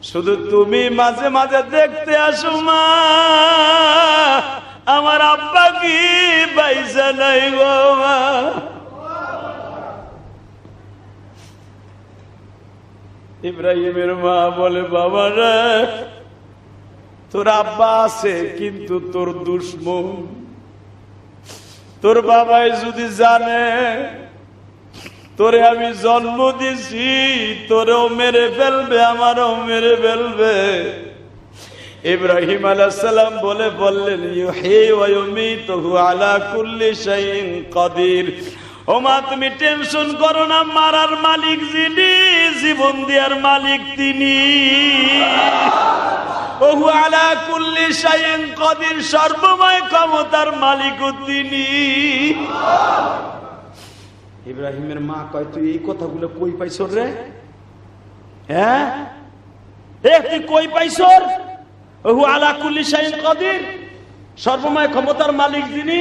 শুধু তুমি মাঝে মাঝে দেখতে আসো মা, আমার আব্বা কি বাইসা নাই গো মা। ইব্রাহিমের মা বলে, বাবা রে, তোর আব্বা আছে কিন্তু তোর দুশমন। তোর বাবাই যদি জানে তোরে আমি জন্ম দিছি, তোরেও মেরে ফেলবে, আমারও মেরে ফেলবে। ইব্রাহিম আলাইহিস সালাম বললেন, ইউহয়ী ওয়া ইউমীতুহু আলা কুল্লি শাইইন কাদির। ও মা, তুমি টেনশন করো না, মারার মালিক যিনি, জীবন দেওয়ার মালিক তিনি। ওহু আলা কুল্লি শাইইন কাদির, সর্বময় ক্ষমতার মালিকও তিনি। ইব্রাহিমের মা কয়, তুই এই কথাগুলো কই পাইছ রে? হ্যাঁ, তুই কই পাইছ? ওহু আলা কুল্লি শাইইন কাদির, সর্বময় ক্ষমতার মালিক যিনি,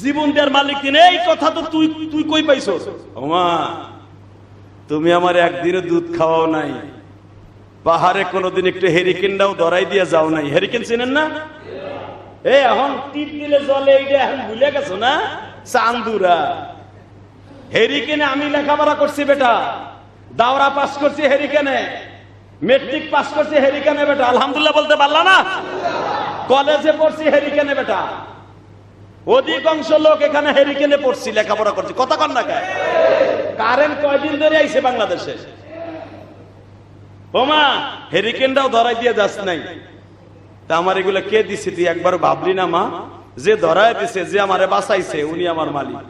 জীবন দেওয়ার মালিক তিনি, এই কথা তো তুই কই পাইছ? ও মা, তুমি আমার একদিনও দুধ খাওয়াও নাই, পাহাড়ে কোনোদিন একটু হেরিকেনটাও ধরাই দিয়ে যাও নাই। হেরিকেন চিনেন না? এখন টিপ দিলে জলে, এইটা এখন ভুলে গেছো না? চান্দুরা হেরিকেনে আমি লেখাপড়া করছি বেটা, দাওরা পাস করছি হেরিকেনে, মেট্রিক পাস করছি হেরিকেনে বেটা, আলহামদুলিল্লাহ বলতে পারলা না? কলেজে পড়ছি হেরিকেনে বেটা, অধিকাংশ লোক এখানে হেরিকেনে পড়ছি, লেখাপড়া করছি। কথা কন না কেন? কারেন্ট কয়দিন ধরে আইছে বাংলাদেশে? ও মা, হেরিকেনটাও ধরাই দিয়ে যাস নাই, তা আমার এগুলো কে দিছে তুই একবার ভাবলি না মা? যে ধরাই দিছে, যে আমারে বাঁচাইছে, উনি আমার মালিক।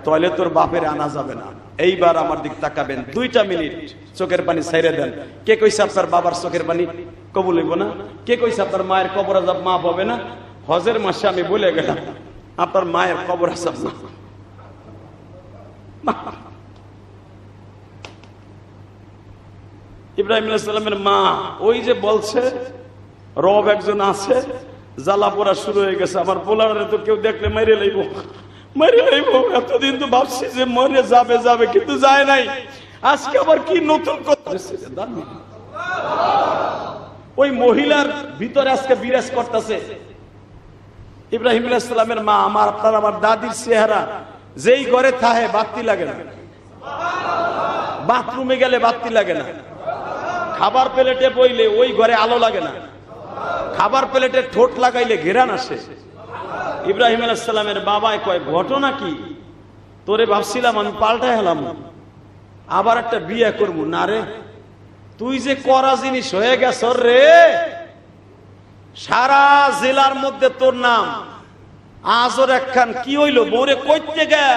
তাহলে তোর বাপের আনা যাবে না। এইবার আমার দিক তাকাবেন, 2টা মিনিট চোখের পানি ছাইরে দেন। কে কইছে আপনার বাবার চোখের পানি কবুল হইব না? কে কইছে আপনার মায়ের কবর আযাব মাফ হবে না? হজের মাসে আমি বলে গেলাম, আপনার মায়ের কবর আযাব না। ইব্রাহিম আলাইহিস সালামের মা ওই যে বলছে রব একজন আছে, জ্বালা পোড়া শুরু হয়ে গেছে, আমার পোলারে তো কেউ দেখলে মেরে লইব, মেরে লইব। এতদিন তো ভাবছি যে মরে যাবে, কিন্তু যায় নাই। আজকে আবার কি নতুন কথা, ওই মহিলার ভিতরে আজকে বিরাজ করতেছে। ইব্রাহিম আলাইহিস সালামের মা, আমার দাদির চেহারা, যেই ঘরে থাকে বাতি লাগে না, বাথরুমে গেলে বাতি লাগে না, খাবার প্লেটে বইলে ওই ঘরে আলো লাগে না, খাবার প্লেটে ঠোঁট লাগাইলে ঘেরান আসে। ইব্রাহিম আলাইহিস সালামের বাবাই কয়, ঘটনা কি? তোরে ভাবছিলাম আমি পাল্টাই হলাম, আবার একটা বিয়ে করবো না রে, তুই যে করা জিনিস হয়ে গেছ রে, সারা জেলার মধ্যে তোর নাম। আজর একখান কি হইলো, বউরে কইতে গে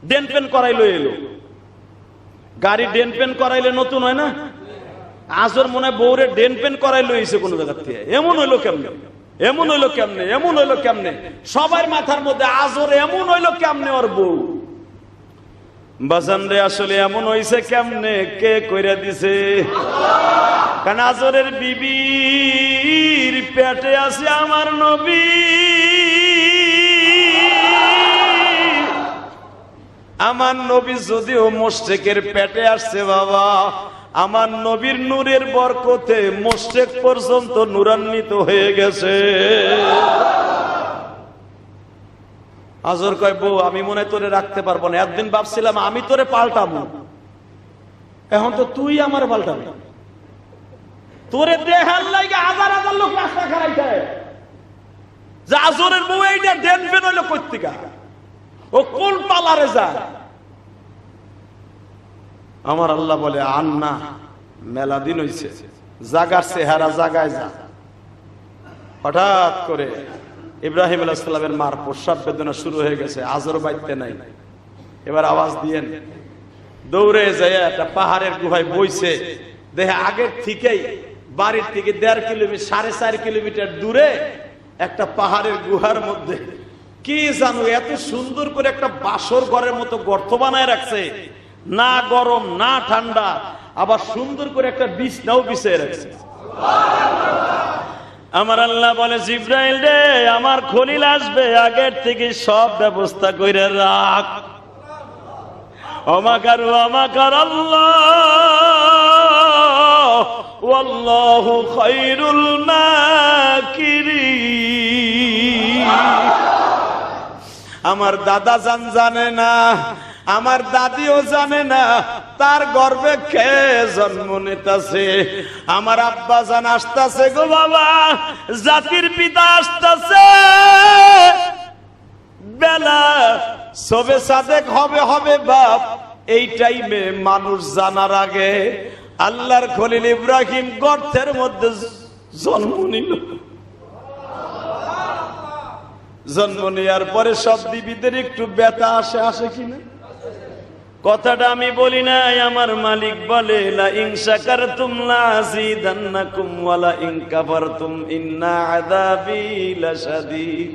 ডেন পেন করাইলো, এলো গাড়ি ডেন পেন করাইলে নতুন হয় না? আজর মনে হয় বউরে ডেন পেন করাইলো এসে কোন জায়গা থেকে। এমন হইলো কেমনে, এমন হইলো কেমনে, এমন হইলো কেমনে? সবার মাথার মধ্যে আজর এমন হইলো কেমনে ওর বউ। বাজান রে, আসলে এমন হইছে কেমনে, কে কইরা দিছে? কারণ আজরের বিবির পেটে আছে আমার নবী, আমার নবী যদিও মুশরিকের পেটে আসছে বাবা, আমার নবীর নূরের বরকতে মুশরিক পর্যন্ত নূরান্বিত হয়ে গেছে। আজর কয়, বউ আমি মনে হয় তোরে রাখতে পারবো না, একদিন ভাবছিলাম আমি তোরে পাল্টাবো, এখন তো তুই আমার পাল্টাবি। তোরে দেহার লাগে হাজার হাজার লোক রাস্তা খারাইছে, যে আজরের বউ এইটা ডেন পেন হইলো কর্তিকা, ও কোন পালারে যায়। আমার আল্লাহ বলে, আন্না মেলা দিন হইছে, জাগার চেহারা জাগায় যা। হঠাৎ করে ইব্রাহিম আলাইহিস সালামের মার প্রস্রাব বেদনা শুরু হয়ে গেছে, আজর বাইতে নাই। এবার আওয়াজ দিয়েন, দৌড়ে যায় একটা পাহাড়ের গুহায় বইছে, দেখে আগের থেকেই বাড়ির থেকে 1.5 কিলোমিটার 4.5 কিলোমিটার দূরে একটা পাহাড়ের গুহার মধ্যে কি জানো এত সুন্দর করে একটা বাসর ঘরের মতো গর্ত বানায় রাখছে, না গরম না ঠান্ডা, আবার সুন্দর করে একটা বিছনাও বিছিয়ে রাখছে। আমার আল্লাহ বলে, জিব্রাইল রে, আমার খলিল আসবে, আগের থেকে সব ব্যবস্থা কইরা রাখ। অমাকার আল্লাহ, আল্লাহু খায়রুল মাকিরিন। আমার দাদা জানে না, আমার দাদিও জানে না তার গর্ভে কে জন্ম নিতেছে। আমার আব্বা জান আসতেছে গো বাবা, জাতির পিতা আসতেছে। বেলা সবে সাদেক হবে বাপ। এই টাইমে মানুষ জানার আগে আল্লাহর খলিল ইব্রাহিম গর্তের মধ্যে জন্ম নিল। জন্ম নেওয়ার পরে সব বিবিদের একটু ব্যথা আসে কিনা? কথাটা আমি বলি নাই, আমার মালিক বলে লা ইন শাকারতুম লা আযীদান্নাকুম ওয়া লা ইন কাফারতুম ইন্না আযাবি লাশাদীদ।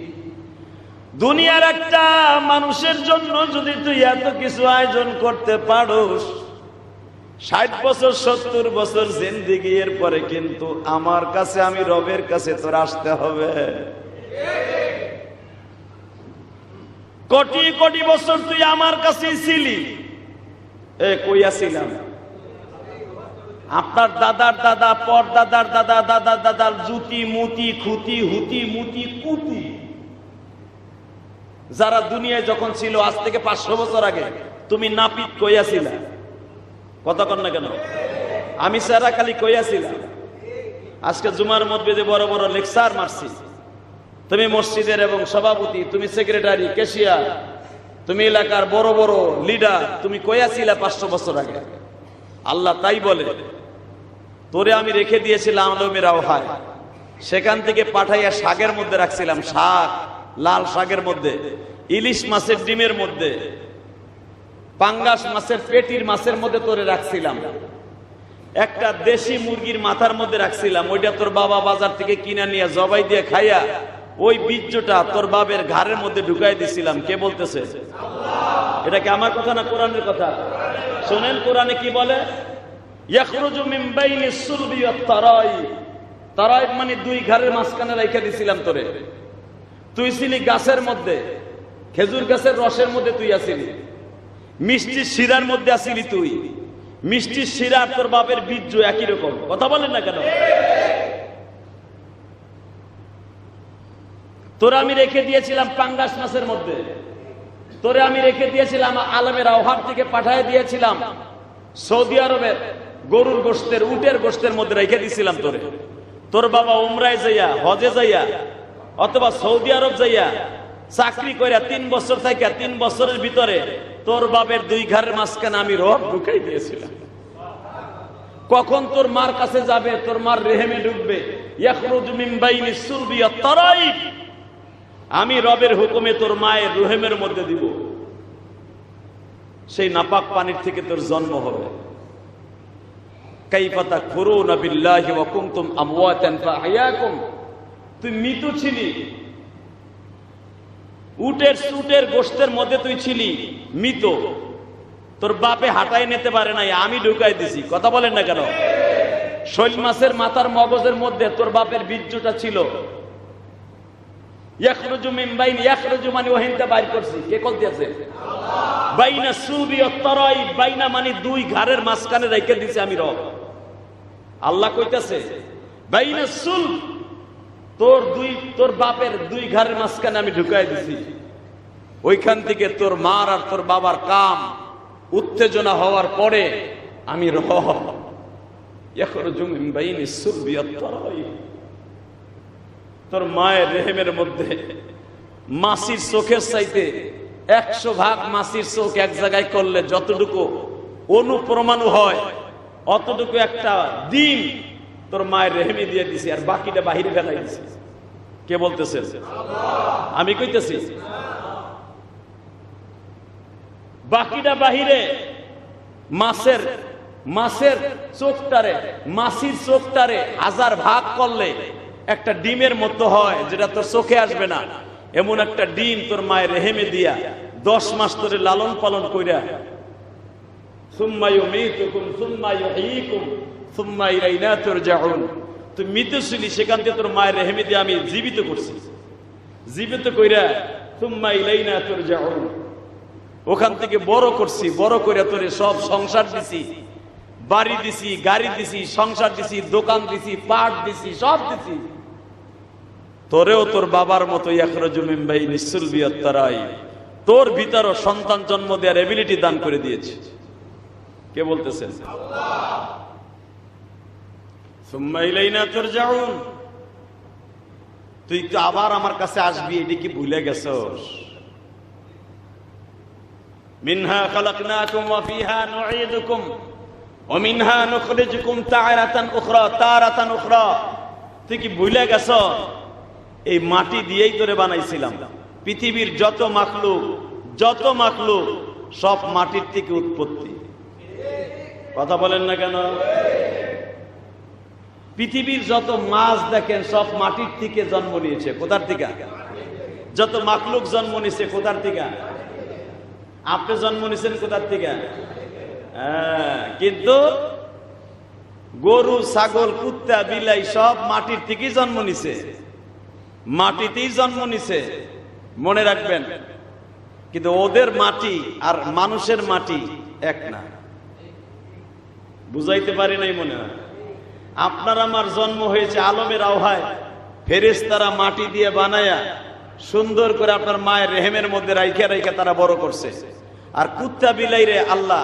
দুনিয়ার একটা মানুষের জন্য যদি তুই এত কিছু আয়োজন করতে পারোস, 60 বছর 70 বছর জিন্দেগি, এর পরে কিন্তু আমার কাছে, আমি রবের কাছে তোর আসতে হবে। কোটি কোটি বছর তুই আমার কাছেই ছিলি। কইয়া ছিলাম? আপনার দাদার দাদা, পর দাদার দাদা, দাদার দাদার জুতি মুতি খুতি হুতি মুতি কুতি যারা দুনিয়ায় যখন ছিল, আজ থেকে 500 বছর আগে তুমি নাপিত কইয়াছিলা? কথা কন না কেন? আমি সারা খালি কইয়াছিলাম। আজকে জুমার মধ্যে যে বড় বড় লেকচার মারছি, তুমি মসজিদের এবং সভাপতি, তুমি সেক্রেটারি, ক্যাশিয়ার, তুমি এলাকার বড় বড় লিডার, তুমি কইয়াছিলা 500 বছর আগে। আল্লাহ তাই বলে, তোরে আমি রেখে দিয়েছিলাম আলমের আওহায়, সেখান থেকে পাঠাইয়া শাকের মধ্যে রাখছিলাম। শাক, লাল শাকের মধ্যে, ইলিশ মাছের ডিমের মধ্যে, পাঙ্গাস মাছের পেটির মাছের মধ্যে তোরে রাখছিলাম। একটা দেশি মুরগির মাথার মধ্যে রাখছিলাম। ওইটা তোর বাবা বাজার থেকে কিনে নিয়ে জবাই দিয়ে খাইয়া ওই বীর্যটা তোর বাবের ঘাড়ের মধ্যে ঢুকাই দিছিলাম। কে বলতেছে? এটা কি আমার কথা না কোরআনের কথা? শোনেন কোরআনে কি বলে, ইয়াখরুজু মিন বাইনিস সুলবি ওয়াত তারাইব। তারাইব মানে দুই ঘাড়ের মাঝখানে রাইখা দিছিলাম তোরে। তুই ছিলি গাছের মধ্যে, খেজুর গাছের রসের মধ্যে তুই আছিলি, মিষ্টি শিরার মধ্যে আছিলি তুই। মিষ্টি শিরা তোর বাপের বীর্য একই রকম। কথা বলেন না কেন? তোরা আমি রেখে দিয়েছিলাম পাঙ্গাস মাছের মধ্যে, তোরে আমি রেখে দিয়েছিলাম আলমের আওহার থেকে পাঠিয়ে দিয়েছিলাম সৌদি আরবের গরুর গোশতের, উটের গোশতের মধ্যে রেখে দিয়েছিলাম তোরে। তোর বাবা উমরায় যাইয়া, হজে যাইয়া, অথবা সৌদি আরব যাইয়া চাকরি কইরা 3 বছর থেকে 3 বছরের ভিতরে তোর বাপের দুই ঘরের মাঝখানে আমি রব ঢুকাই দিয়েছিলাম। কখন তোর মার কাছে যাবে, তোর মার রেহেমে ঢুকবে, ইয়াখরুজু মিন বাইনিস সুলবি ওয়াত তারাইব, আমি রবের হুকুমে তোর মায়ের রহেমের মধ্যে দিব। সেই নাপাক পানির থেকে তোর জন্ম হবে। কাইফা তাকফুরুনা বিল্লাহি ওয়া কুনতুম আমওয়াতান ফাআহইয়াকুম। তুই মৃত ছিলি, উটের গোশতের মধ্যে তুই ছিলি মৃত, তোর বাপে হাঁটাই নিতে পারে নাই, আমি ঢুকাই দিছি। কথা বলেন না কেন? শৈল মাছের মাথার মগজের মধ্যে তোর বাপের বীর্যটা ছিল। ইয়াখরুজু মিন বাইনি, ইয়াখরুজু মানে ওহিনটা বাইর করছি। কে কল দিয়েছে? বাইনা সুলবি ওয়াত তারাইব, বাইনা মানে দুই ঘাড়ের মাঝখানে রেখে দিছি আমি রব। আল্লাহ কইতাছে বাইনা সুলব, তোর বাপের দুই ঘরের মাঝখানে আমি ঢুকাই দিছি। ওইখান থেকে তোর মার আর তোর বাবার কাম উত্তেজনা হওয়ার পরে আমি রব। ইয়াখরুজু মিন বাইনিস সুলবি ওয়াত তারাইব, তোর মায়ের রেহেমের মধ্যে মাসির চোখের চাইতে 100 ভাগ মাসির চোখ এক জায়গায় করলে যতটুকু অনুপ্রমাণু হয়, অতটুকু একটা দিন তোর মায়ের রেহেমে দিয়ে দিছি, আর বাকিটা বাহিরে ফেলাই দিছি। কে বলতেছে? আমি কইতেছি। বাকিটা বাহিরে, মাছের চোখটারে, মাসির চোখটারে 1000 ভাগ করলে একটা ডিমের মতো হয়, যেটা তোর চোখে আসবে না। এমন একটা ডিম তোর মায়ের রেহেমে দিয়া 10 মাস ধরে লালন পালন কইরা, সুম্মা ইউমীতুকুম সুম্মা ইউহয়ীকুম সুম্মা ইলাইনা তুরজাউন। তুই মৃত ছিলি, সেখান থেকে তোর মায়ের রেহেমে দিয়ে আমি জীবিত করছি। জীবিত কইরা সুম্মা ইলাইনা তুরজাউন, ওখান থেকে বড় করছি, বড় কইরা তোরে সব সংসার দিছি, বাড়ি দিছি, গাড়ি দিছি, সংসার দিছি, দোকান দিছি, পাট দিছি, সব দিছি, তোরেও তোর বাবার মতো ইয়াখরাজু মিন বাইনিস সুলবি ওয়াত তারাই, তোর ভিতরও সন্তান জন্ম দেওয়ার এবিলিটি দান করে দিয়েছে। কে বলতেছেন? আল্লাহ। সুম্মা ইলাইনা তুরজাউন, তুই তো আবার আমার কাছে আসবি, এটা কি ভুলে গেছস? মিনহা খালাকনাকুম ওয়া ফিহা নুঈদুকুম ওয়া মিনহা নুখরিজুকুম তারাতান উখরা। তুই কি ভুলে গেছ? এই মাটি দিয়েই তোরে বানাইছিলাম। পৃথিবীর যত মাখলুক সব মাটির থেকে উৎপত্তি। কথা বলেন না কেন? পৃথিবীর যত মাছ দেখেন সব মাটির থেকে জন্ম নিয়েছে। কোথার থেকে? যত মাখলুক জন্ম নিয়েছে কোথার থেকে? আপনি জন্ম নিয়েছেন কোথার থেকে? কিন্তু গরু, ছাগল, কুত্তা, বিলাই সব মাটির থেকেই জন্ম নিছে, মাটিতেই জন্ম নিছে। মনে রাখবেন, কিন্তু ওদের মাটি আর মানুষের মাটি এক না। বুঝাইতে পারি নাই মনে হয়। আপনার আমার জন্ম হয়েছে আলমের আওহায়, ফেরেশতারা মাটি দিয়ে বানায়া সুন্দর করে আপনার মায়ের রেহেমের মধ্যে রাইখা তারা বড় করছে। আর কুত্তা বিলাইরে আল্লাহ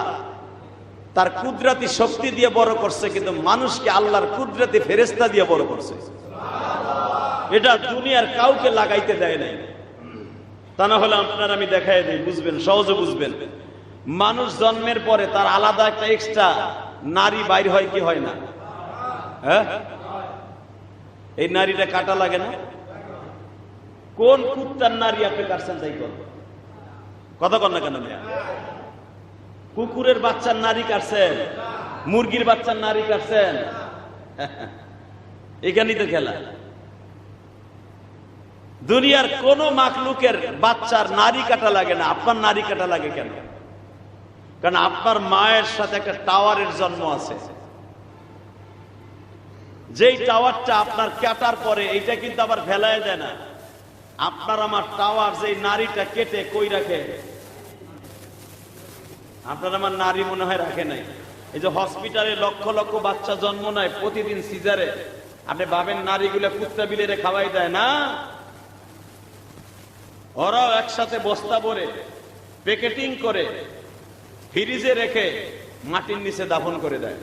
তার কুদরতি শক্তি দিয়ে বড় করছে, কিন্তু মানুষকে আল্লাহর কুদরতি ফেরেশতা দিয়ে বড় করছে। এটা দুনিয়ার কাউকে লাগাইতে দেয় নাই। তা না হলে আপনার আমি দেখাই দিই, বুঝবেন, সহজে বুঝবেন। মানুষ জন্মের পরে তার আলাদা একটা এক্সট্রা নারী বাইর হয় কি হয় না? হ্যাঁ, এই নারীটা কাটা লাগে না? কোন কুত্তার নারী আপনি কাটছেন তাই কথা কন না কেন? কুকুরের বাচ্চার নারী কাটছেন, মুরগির বাচ্চার নারী কাটছেন, এখানেই তো খেলা। দুনিয়ার কোন মাখলুকের বাচ্চার নারী কাটা লাগে না, আপনার নারী কাটা লাগে কেন? কারণ আপনার মায়ের সাথে একটা টাওয়ারের জন্ম আছে। যেই টাওয়ারটা আপনার কাটার পরে এইটা কিন্তু আবার ফেলায় দেয় না। আপনার আমার টাওয়ার যেই নারীটা কেটে কই রাখে? আপনার আমার নারী মনে হয় রাখে নাই। এই যে হসপিটালে লক্ষ লক্ষ বাচ্চা জন্ম নেয় প্রতিদিন সিজারে, আপনি ভাবেন নারীগুলো কুত্তা বিলেরে খাওয়াই দেয় না? ওরাও একসাথে বস্তা ভরে প্যাকেটিং করে ফ্রিজে রেখে মাটির নিচে দাফন করে দেয়।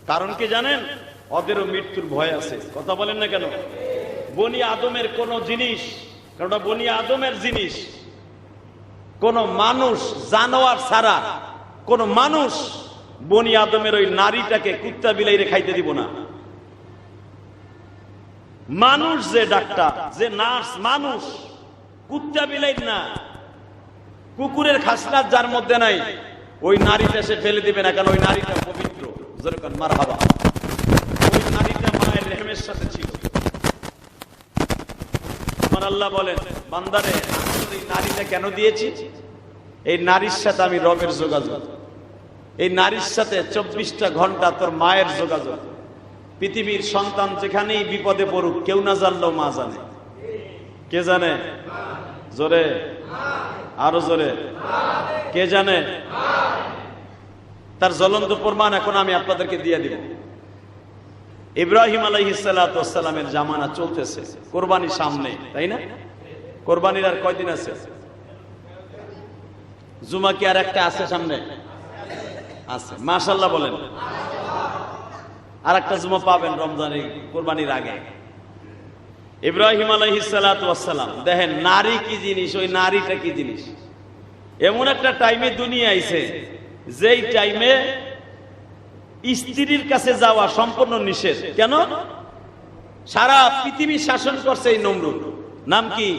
কারণ কি জানেন? ওদেরও মৃত্যুর ভয় আছে। কথা বলেন না কেন? বনি আদমের কোন জিনিস, কারণ বনি আদমের জিনিস, কোন মানুষ জানোয়ার ছাড়া কোন মানুষ বনি আদমের ওই নারীটাকে কুত্তা বিলাইরে খাইতে দিব না। মানুষ যে ডাক্তার, যে নার্স, মানুষ, কুত্তা বিলাই না। কুকুরের খাসলাত যার মধ্যে নাই ওই নারীটা সে ফেলে দিবে না, কারণ ওই নারীটা পবিত্র। যেরকম মারহাবা, ওই নারীটা মায়ের রেহেমের সাথে ছিল। আমার আল্লাহ বলেন, বান্দারে এই নারীটা কেন দিয়েছি? এই নারীর সাথে আমি রবের যোগাযোগ, এই নারীর সাথে 24টা ঘন্টা তোর মায়ের যোগাযোগ। পৃথিবীর সন্তান যেখানেই বিপদে পড়ুক, কেউ না জানলেও মা জানে। কে জানে? জোরে, আরো জোরে। কে জানে? তার জ্বলন্ত প্রমাণ এখন আমি আপনাদেরকে দিয়ে দিব। ইব্রাহিম আলাইহিস সালাতু ওয়াস সালামের জামানা চলতেছে, কুরবানি সামনে, তাই না? কুরবানির আর কয়দিন আছে? জুমা কি আর একটা আছে সামনে? আছে, মাশাআল্লাহ বলেন। আর একটা জুমা পাবেন রমজানের কুরবানির আগে। ইব্রাহিম আলাইহিস সালাতু ওয়াস সালাম, দেখেন নারী কি জিনিস, ওই নারীটা কি জিনিস। এমন একটা টাইমে দুনিয়া আইছে যেই টাইমে স্ত্রীর কাছে যাওয়া সম্পূর্ণ নিষেধ। কেন? সারা পৃথিবী শাসন করছে এই নমরুদ। নাম কি?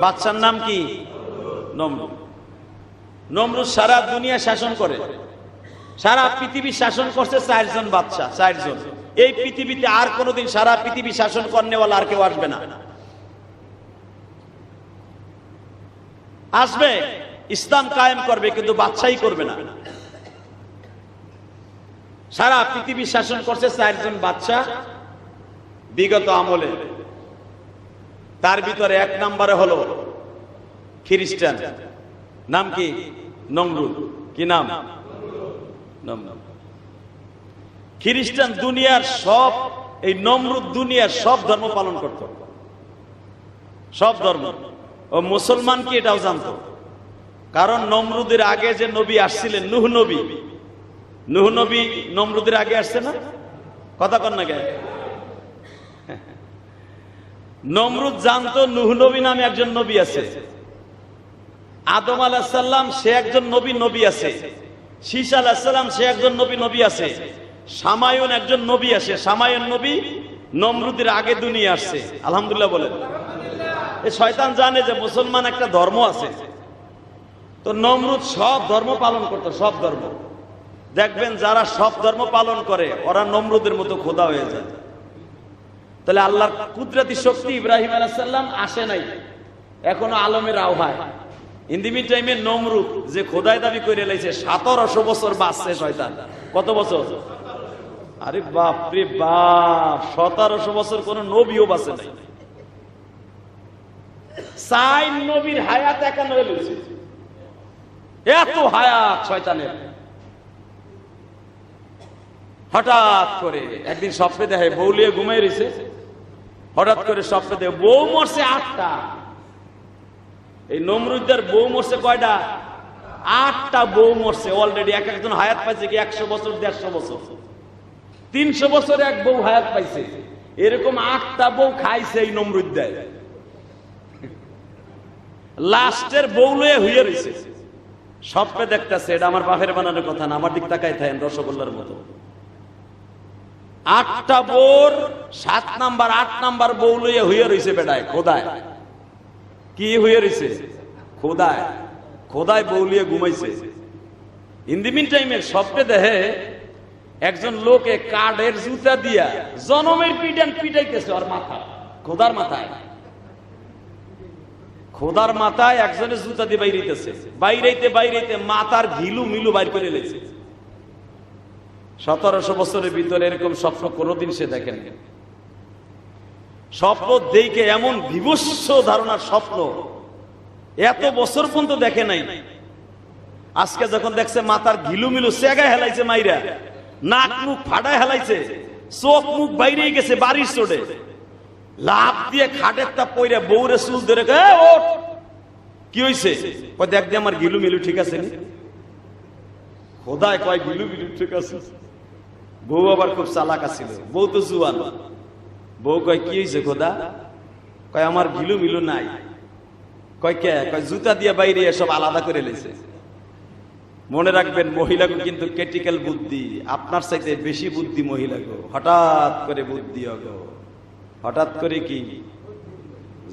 বাদশার নাম কি? নমরুদ। নমরুদ সারা দুনিয়া শাসন করে, সারা পৃথিবী শাসন করছে 4 জন বাদশা, 4 জন। এই পৃথিবীতে আর কোনোদিন সারা পৃথিবী শাসন করনেওয়ালা আর কেউ আসবে না। আসবে, ইসলাম কায়েম করবে, কিন্তু বাদশাহী করবে না। সারা পৃথিবী শাসন করছে 4 জন বাদশা বিগত আমলে। তার ভিতরে 1 নম্বরে হলো খ্রিস্টান। নাম কি? নমরুদ। কি নাম? নমরুদ। খ্রিস্টান দুনিয়ার সব, এই নমরুদ দুনিয়ার সব ধর্ম পালন করত, সব ধর্ম। ও মুসলমান কি এটাও জানতো, কারণ নমরুদের আগে যে নবী আসছিলেন নূহ নবী, নূহ নবী নমরুদের আগে আসছে না? কথা কন না কে? নমরুদ জানতো নূহ নবী নামে একজন নবী আছে, আদম আলাইহিস সালাম সে একজন নবী, নবী আছে, শীস আলাইহিস সালাম সে একজন নবী, নবী আছে, শামায়ুন একজন নবী আছে, শামায়ুন নবী নমরুদের আগে দুনিয়া আসছে। আলহামদুলিল্লাহ বলেন। এই শয়তান জানে যে মুসলমান একটা ধর্ম আছে, তো নমরুদ সব ধর্ম পালন করতো, সব ধর্ম। দেখবেন যারা সব ধর্ম পালন করে ওরা নমরুদের মতো খোদা হয়ে যায়। তাহলে আল্লাহর কুদরতি শক্তি ইব্রাহিম আলাইহিস সালাম আসে নাই, এখনো আলমের আওহায়। ইন দি মিন টাইমে নমরুদ যে খোদাই দাবি করে লাইছে 1700 বছর বাঁচছে শয়তান। কত বছর? আরে বাপ রে বাপ, 1700 বছর কোন নবীও বাঁচে নাই। 4 নবীর হায়াত একান্ন হয়েছে, এত হায়াত শয়তানের। হঠাৎ করে একদিন স্বপ্নে দেখে বউ লিয়ে ঘুমাই রয়েছে, হঠাৎ করে স্বপ্নে দেখে বউ মরছে 8টা। এই নমরুদের বউ মরছে কয়টা? 8টা বউ মরছে অলরেডি। এক একজন হায়াত পাইছে কি 100 বছর, 150 বছর, 300 বছর এক বউ হায়াত পাইছে। এরকম 8টা বউ খাইছে এই নমরুদ্দায়। লাস্টের বউ লয়ে হইয়া রয়েছে, স্বপ্নে দেখতেছে। এটা আমার বাপের বানানোর কথা না, আমার দিক তাকাই থাকেন রসগোল্লার মতো। 8টা বউর 7 নাম্বার 8 নাম্বার বউ লইয়া হইয়া রয়েছে বেটায়, খোদায়। কি হইয়া রয়েছে? খোদায়, খোদায় বউ লিয়ে ঘুমাইছে। ইন দি মিন টাইমে স্বপ্নে দেখে একজন লোকে কাঠের জুতা দিয়া জনমের পিটান পিটাইতেছে ওর মাথা, খোদার মাথায়। খোদার মাথায় একজনের জুতা দিয়ে বাইরেইতেছে, বাইরেইতে বাইরেইতে মাথার ঘিলু মিলু বাইর করে লেছে। 1700 বছরের ভিতরে এরকম স্বপ্ন কোনোদিন সে দেখেন। স্বপ্ন দেখে এমন বিভৎস ধারণার স্বপ্ন এত বছর পর্যন্ত দেখে নাই। আজকে যখন দেখছে মাথার ঘিলু মিলু সেগায় হেলাইছে মাইরা, নাক মুখ ফাটায় হেলাইছে, চোখ মুখ বাইরে গেছে বাড়ির চোটে, লাভ দিয়ে খাটের তা পইরা বউরে চুল ধরে ওঠ, কি হইছে? দেখ দিয়ে আমার গিলু মিলু ঠিক আছে নি? খোদায় কয় গিলু মিলু ঠিক আছে। বউ আবার খুব চালাক আছিল, বউ তো জুয়ান। বউ কয় কি হয়েছে খোদা? কয় আমার গিলু মিলু নাই। কয় কে? কয় জুতা দিয়ে বাইরে সব আলাদা করে লেছে। মনে রাখবেন মহিলাকে কিন্তু ক্রিটিক্যাল বুদ্ধি, আপনার চাইতে বেশি বুদ্ধি মহিলাকে। হঠাৎ করে বুদ্ধি হগো, হঠাৎ করে কি?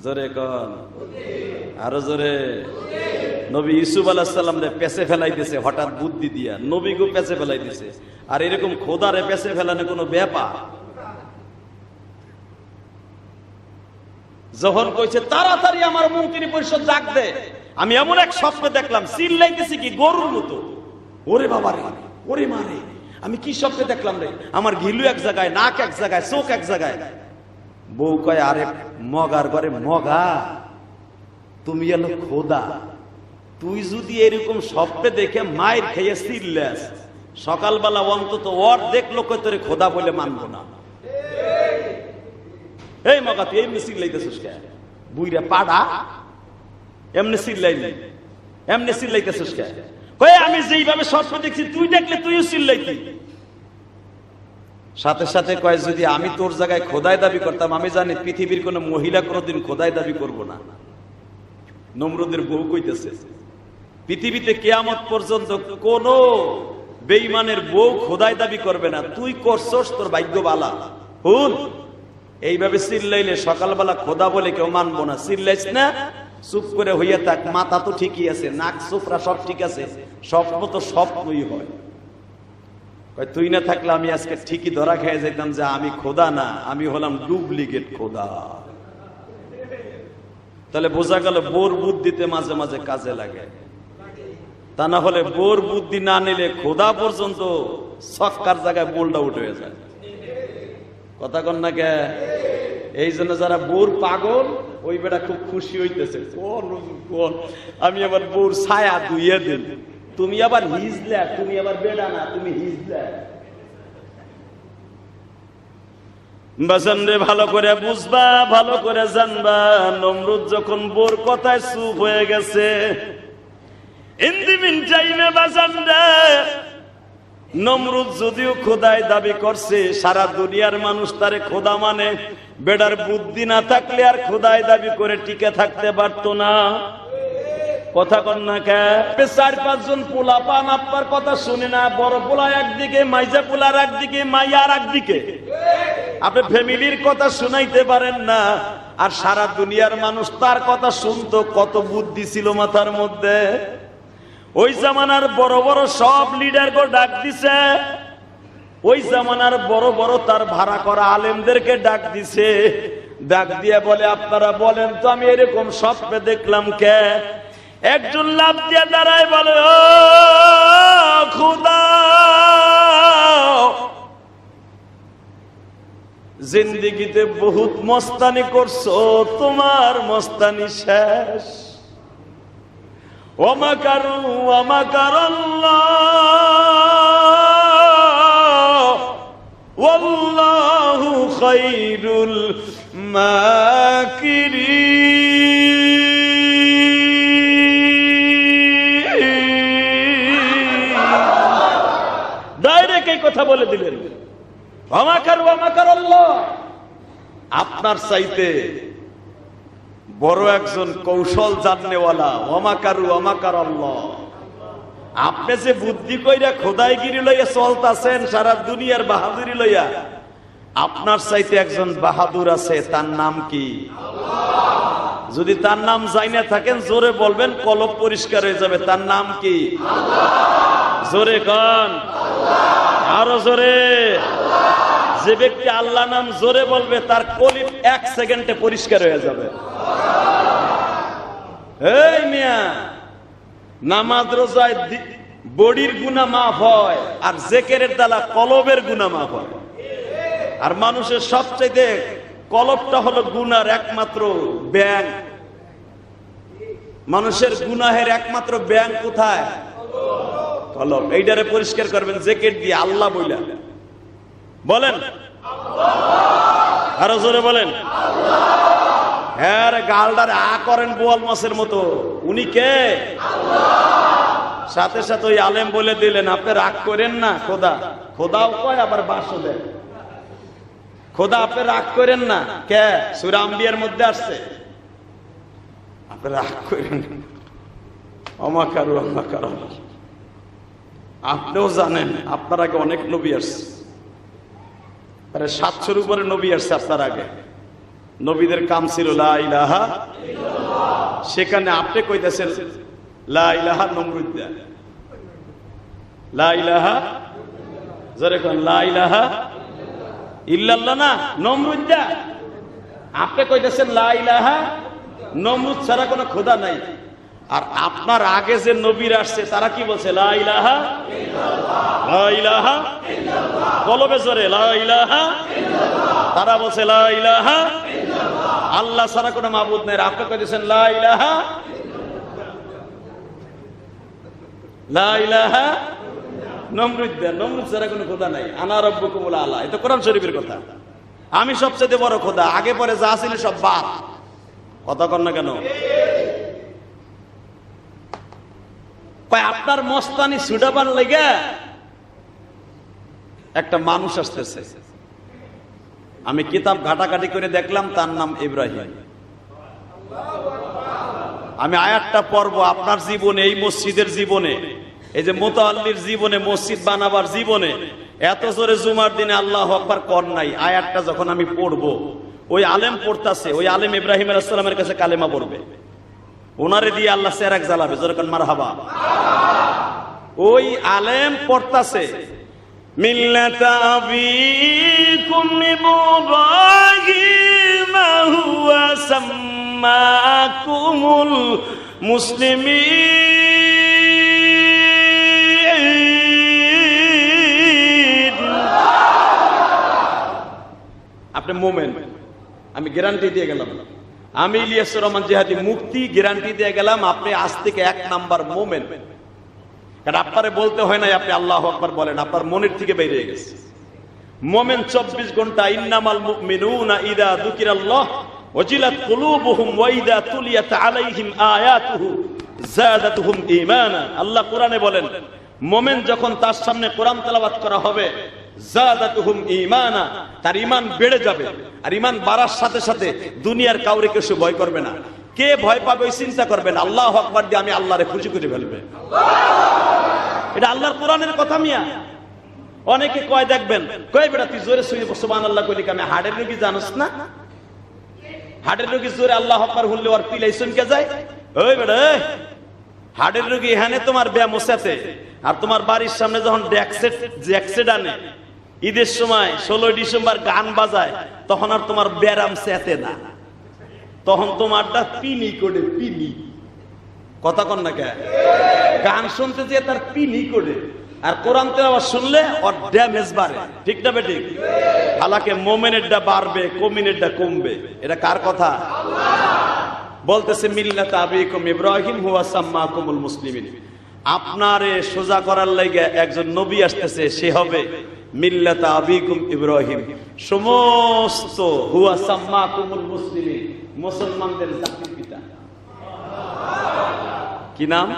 জোরে কন, আরো জোরে। নবী ইউসুফ আলাইহিস সালাম রে পেছে ফেলাই দিয়েছে হঠাৎ বুদ্ধি দিয়া, নবীকে পেছে ফেলাই দিয়েছে। আর এরকম খোদারে পেছে ফেলানো কোনো ব্যাপার? যখন কইছে তাড়াতাড়ি আমার মন্ত্রী পরিষদ ডাক দে, আমি এমন এক স্বপ্ন দেখলাম, চিল্লাইতেছি কি গরুর মতো। ওরে বাবা রে, ওরে মারে, আমি কি স্বপ্নে দেখলাম রে? আমার ঘিলু এক জায়গায়, নাক এক জায়গায়, চোখ এক জায়গায়। বউ কয় আরে মগার ঘরে মগা, তুমি এলো খোদা। তুই যদি এরকম স্বপ্নে দেখে মায়ের খেয়ে চিল্লাস, সকালবেলা অন্তত ওর দেখলো কই তোরে খোদা বলে মানবো না। এই মগা তুই এমনি চিল্লাইতেছিস কে? বুইরা পাড়া এমনি চিল্লাইলি, এমনি চিল্লাইতেছিস কে? কই আমি যেইভাবে স্বপ্ন দেখছি তুই দেখলে তুইও চিল্লাইতি। সাথে সাথে কয় যদি আমি তোর জায়গায় খোদাই দাবি করতাম, আমি জানি পৃথিবীর কোন মহিলা কোনোদিন খোদাই দাবি করবো না। নমরুদের বউ কইতেছে পৃথিবীতে কিয়ামত পর্যন্ত কোন বেঈমানের বউ খোদাই দাবি করবে না। তুই করছস, তোর ভাগ্য বালা। হুন, এইভাবে চিল্লাইলে সকালবেলা খোদা বলে কেউ মানবো না। চিল্লাইস না, চুপ করে হইয়া থাক। মাথা তো ঠিকই আছে, নাক চোপড়া সব ঠিক আছে, স্বপ্ন তো স্বপ্নই হয়। তুই না থাকলে আমি আজকে ঠিকই ধরা খেয়ে যেতাম যে আমি খোদা না, আমি হলাম ডুপ্লিকেট খোদা। তাহলে বোঝা গেল বোর বুদ্ধিতে মাঝে মাঝে কাজে লাগে। তা না হলে বোর বুদ্ধি না নিলে খোদা পর্যন্ত ছক্কার জায়গায় বোলটা উঠে যায়। কথা কন না কে? এই জন্য যারা বোর পাগল, ওই বেটা খুব খুশি হইতেছে, আমি আবার বোর ছায়া ধুইয়ে দিন। তুমি আবার হিজলা, তুমি আবার বেড়া না, তুমি হিজলা। বাজান রে, ভালো করে বুঝবা, ভালো করে জানবা, নমরুদ যখন বোর কথায় চুপ হয়ে গেছে, ইন দি মিন টাইমে বাজান রে, নমরুদ যদিও খোদায় দাবি করছে, সারা দুনিয়ার মানুষ তারে খোদা মানে, বেটার বুদ্ধি না থাকলে আর খোদায় দাবি করে টিকে থাকতে পারতো না। কথা কন না কে? 4-5 জন পোলা পান আপনার কথা শুনে না, বড় পোলা একদিকে, মাইজা পোলার একদিকে, মাইয়ার একদিকে, আপনি ফ্যামিলির কথা শুনাইতে পারেন না, আর সারা দুনিয়ার মানুষ তার কথা শুনতো। কত বুদ্ধি ছিল মাথার মধ্যে। ওই জামানার বড় বড় সব লিডারকে ডাক দিছে, ওই জামানার বড় বড় তার ভাড়া করা আলেমদেরকে ডাক দিছে, ডাক দিয়ে বলে, আপনারা বলেন তো আমি এরকম স্বপ্নে দেখলাম কে? একজন লাফ দিয়ে দাঁড়ায় বলে, ও খোদা, জিন্দেগিতে বহুত মস্তানি করছো, তোমার মস্তানি শেষ। ওয়ামাকারু ওয়ামাকারাল্লাহ ওয়াল্লাহু খায়রুল মাকিরিন। ডাইরেক্ট এই কথা বলে দিলেন, ওয়ামাকারু ওয়ামাকারাল্লাহ। আপনার চাইতে বড় একজন কৌশল জাননেওয়ালা, ওয়ামাকারু ওয়ামাকারাল্লাহ। আপনি যে বুদ্ধি কইরা খোদাইগিরি লইয়া চলতাছেন, সারা দুনিয়ার বাহাদুরি লইয়া, আপনার চাইতে একজন বাহাদুর আছে, তার নাম কি? যদি তার নাম জাইনা থাকেন জোরে বলবেন, কলব পরিষ্কার হয়ে যাবে। তার নাম কি? জোরে কন, আরো জোরে। যে ব্যক্তি আল্লাহ নাম জোরে বলবে, তার কলিব 1 সেকেন্ডে পরিষ্কার হয়ে যাবে। এই মিয়া, নামাজ রোজায় বডির গুনাহ মাফ হয়, আর জিকিরের দ্বারা কলবের গুনাহ মাফ হয়। আর মানুষের সবচেয়ে কলবটা হলো গুনার একমাত্র ব্যাংক। মানুষের গুনাহের একমাত্র ব্যাংক কোথায়? কলব। এইটারে পরিষ্কার করবেন জিকির দিয়ে, আল্লাহ বইলা বলেন, আরো জোরে বলেন। হ্যাঁ, গালডারে আ করেন বোয়াল মাছের মতো। উনি কে? সাথে সাথে ওই আলেম বলে দিলেন, আপনি রাগ করেন না, খোদা। খোদাও কয় আবার বাসও দেয়। খোদা, আপনি রাগ করেন না। কে? সূরা আম্বিয়ার মধ্যে আসছে, আপনি রাগ করেন না। ওয়ামাকারু ওয়ামাকারাল্লাহ। আপনিও জানেন আপনার আগে অনেক নবী আসছে, 700-এর উপরে নবী আসছে আপনার আগে। নবীদের কাম ছিল লা ইলাহা ইল্লাল্লাহ। সেখানে আপনি কইতেছেন লা ইলাহা নমরুদ দা, লা ইলাহা, জোরে কোন, লা ইলাহা ইল্লাল্লাহ না, নমরুদ দা। আপনি কইতেছেন লা ইলাহা, নমরুদ ছাড়া কোনো খোদা নাই। আর আপনার আগে যে নবীরা আসছে তারা কি বলছে? লা ইলাহা ইল্লাল্লাহ, লা ইলাহা ইল্লাল্লাহ। কলবে জোরে লা ইলাহা ইল্লাল্লাহ। তারা বলছে লা ইলাহা ইল্লাল্লাহ, আল্লাহ ছাড়া কোনো মাবুদ নেই। আপনি কইতেছেন লা ইলাহা, লা ইলাহা নমরুদ দা, নমরুদ ছাড়া কোনো খোদা নাই। আনা রাব্বুকুমুল আলা, এটা কোরআন শরীফের কথা। আমি সবচেয়ে বড় খোদা, আগে পরে যা ছিল সব বাদ। কথা কর না কেন? আপনার মস্তানি ছুটাবার লেগে একটা মানুষ আসতেছে। আমি কিতাব ঘাটাঘাটি করে দেখলাম, তার নাম ইব্রাহিম। আমি আয়াতটা পড়বো। আপনার জীবনে, এই মসজিদের জীবনে, এই যে মুতাআল্লির জীবনে, মসজিদ বানাবার জীবনে এত জোরে জুমার দিনে আল্লাহু আকবার কর নাই। আয়াতটা যখন আমি পড়বো, ওই আলেম পড়তাছে, ওই আলেম ইব্রাহিম আলাইহিস সালামের কাছে কালেমা পড়বে, ওনারে দিয়ে আল্লাহ চেরাক জ্বালাবে। যেরকম মারহাবা। ওই আলেম পড়তাছে মিল্লাতা আবিকুম ইব্রাহিম হুয়া সাম্মাকুমুল মুসলিমিন। আপনি মোমেন, আমি গ্যারান্টি দিয়ে গেলাম। আমি ইলিয়াসুর রহমান জিহাদি মুফতি গ্যারান্টি দিয়ে গেলাম, আপনি আজ থেকে 1 নাম্বার মোমেন। কারণ আপনারে বলতে হয় নাই, আপনি আল্লাহু আকবার বলেন, আপনার মনের থেকে বেরিয়ে গেছে। মুমিন 24 ঘন্টা ইন্নামাল মুমিনুনা ইযা যুকিরাল্লাহ ওয়াজিলাত কুলুবুহুম ওয়া ইযা তুলিয়াত আলাইহিম আয়াতুহু যাদাতুহুম ঈমানা। আল্লাহ কোরআনে বলেন, মুমিন যখন তার সামনে কোরআন তেলাওয়াত করা হবে, যাদাতুহুম ঈমানা, তার ঈমান বেড়ে যাবে। আর ঈমান বাড়ার সাথে সাথে দুনিয়ার কাউরে কিছু ভয় করবে না। কে ভয় পাবে ওই চিন্তা করবেন, আল্লাহু আকবার দিয়ে আমি আল্লাহরে খুশি করে ফেলবে। এটা আল্লাহর কোরআনের কথা মিয়া। অনেকে কয় দেখবেন, কয় বেটা তুই জোরে সুবহানাল্লাহ কইলি আমি হাড়ের রোগী জানোস না? হাড়ের রোগী জোরে আল্লাহু আকবার বললে আর পিলাই চমকে যায়। ওই বেটা হাড়ের রোগী এখানে তোমার ব্যায়াম মোছাতে, আর তোমার বাড়ির সামনে যখন জ্যাকসেট আনে ঈদের সময় 16 ডিসেম্বর গান বাজায়, তখন আর তোমার ব্যায়াম সেতে না, তখন তোমারটা পিনি করে পিনি। কথা কন না কে? গান শুনতে যে তার পিনি করে, আর কোরআন তেলাওয়াত শুনলে ওর ড্যামেজ বাড়ে। ঠিক না বেঠিক? হালাকে মুমিনেরটা বাড়বে, মুমিনেরটা কমবে। এটা কার কথা? বলতেছে মিল্লাত আবিকুম ইব্রাহিম হুয়া সাম্মাকুমুল মুসলিমিন। আপনারে সোজা করার লাগি একজন নবী আসতেছে, সে হবে মিল্লাত আবিকুম ইব্রাহিম, সমস্ত হুয়া সাম্মাকুমুল মুসলিমিন, মুসলমানদের জাতির পিতা। কি নাম?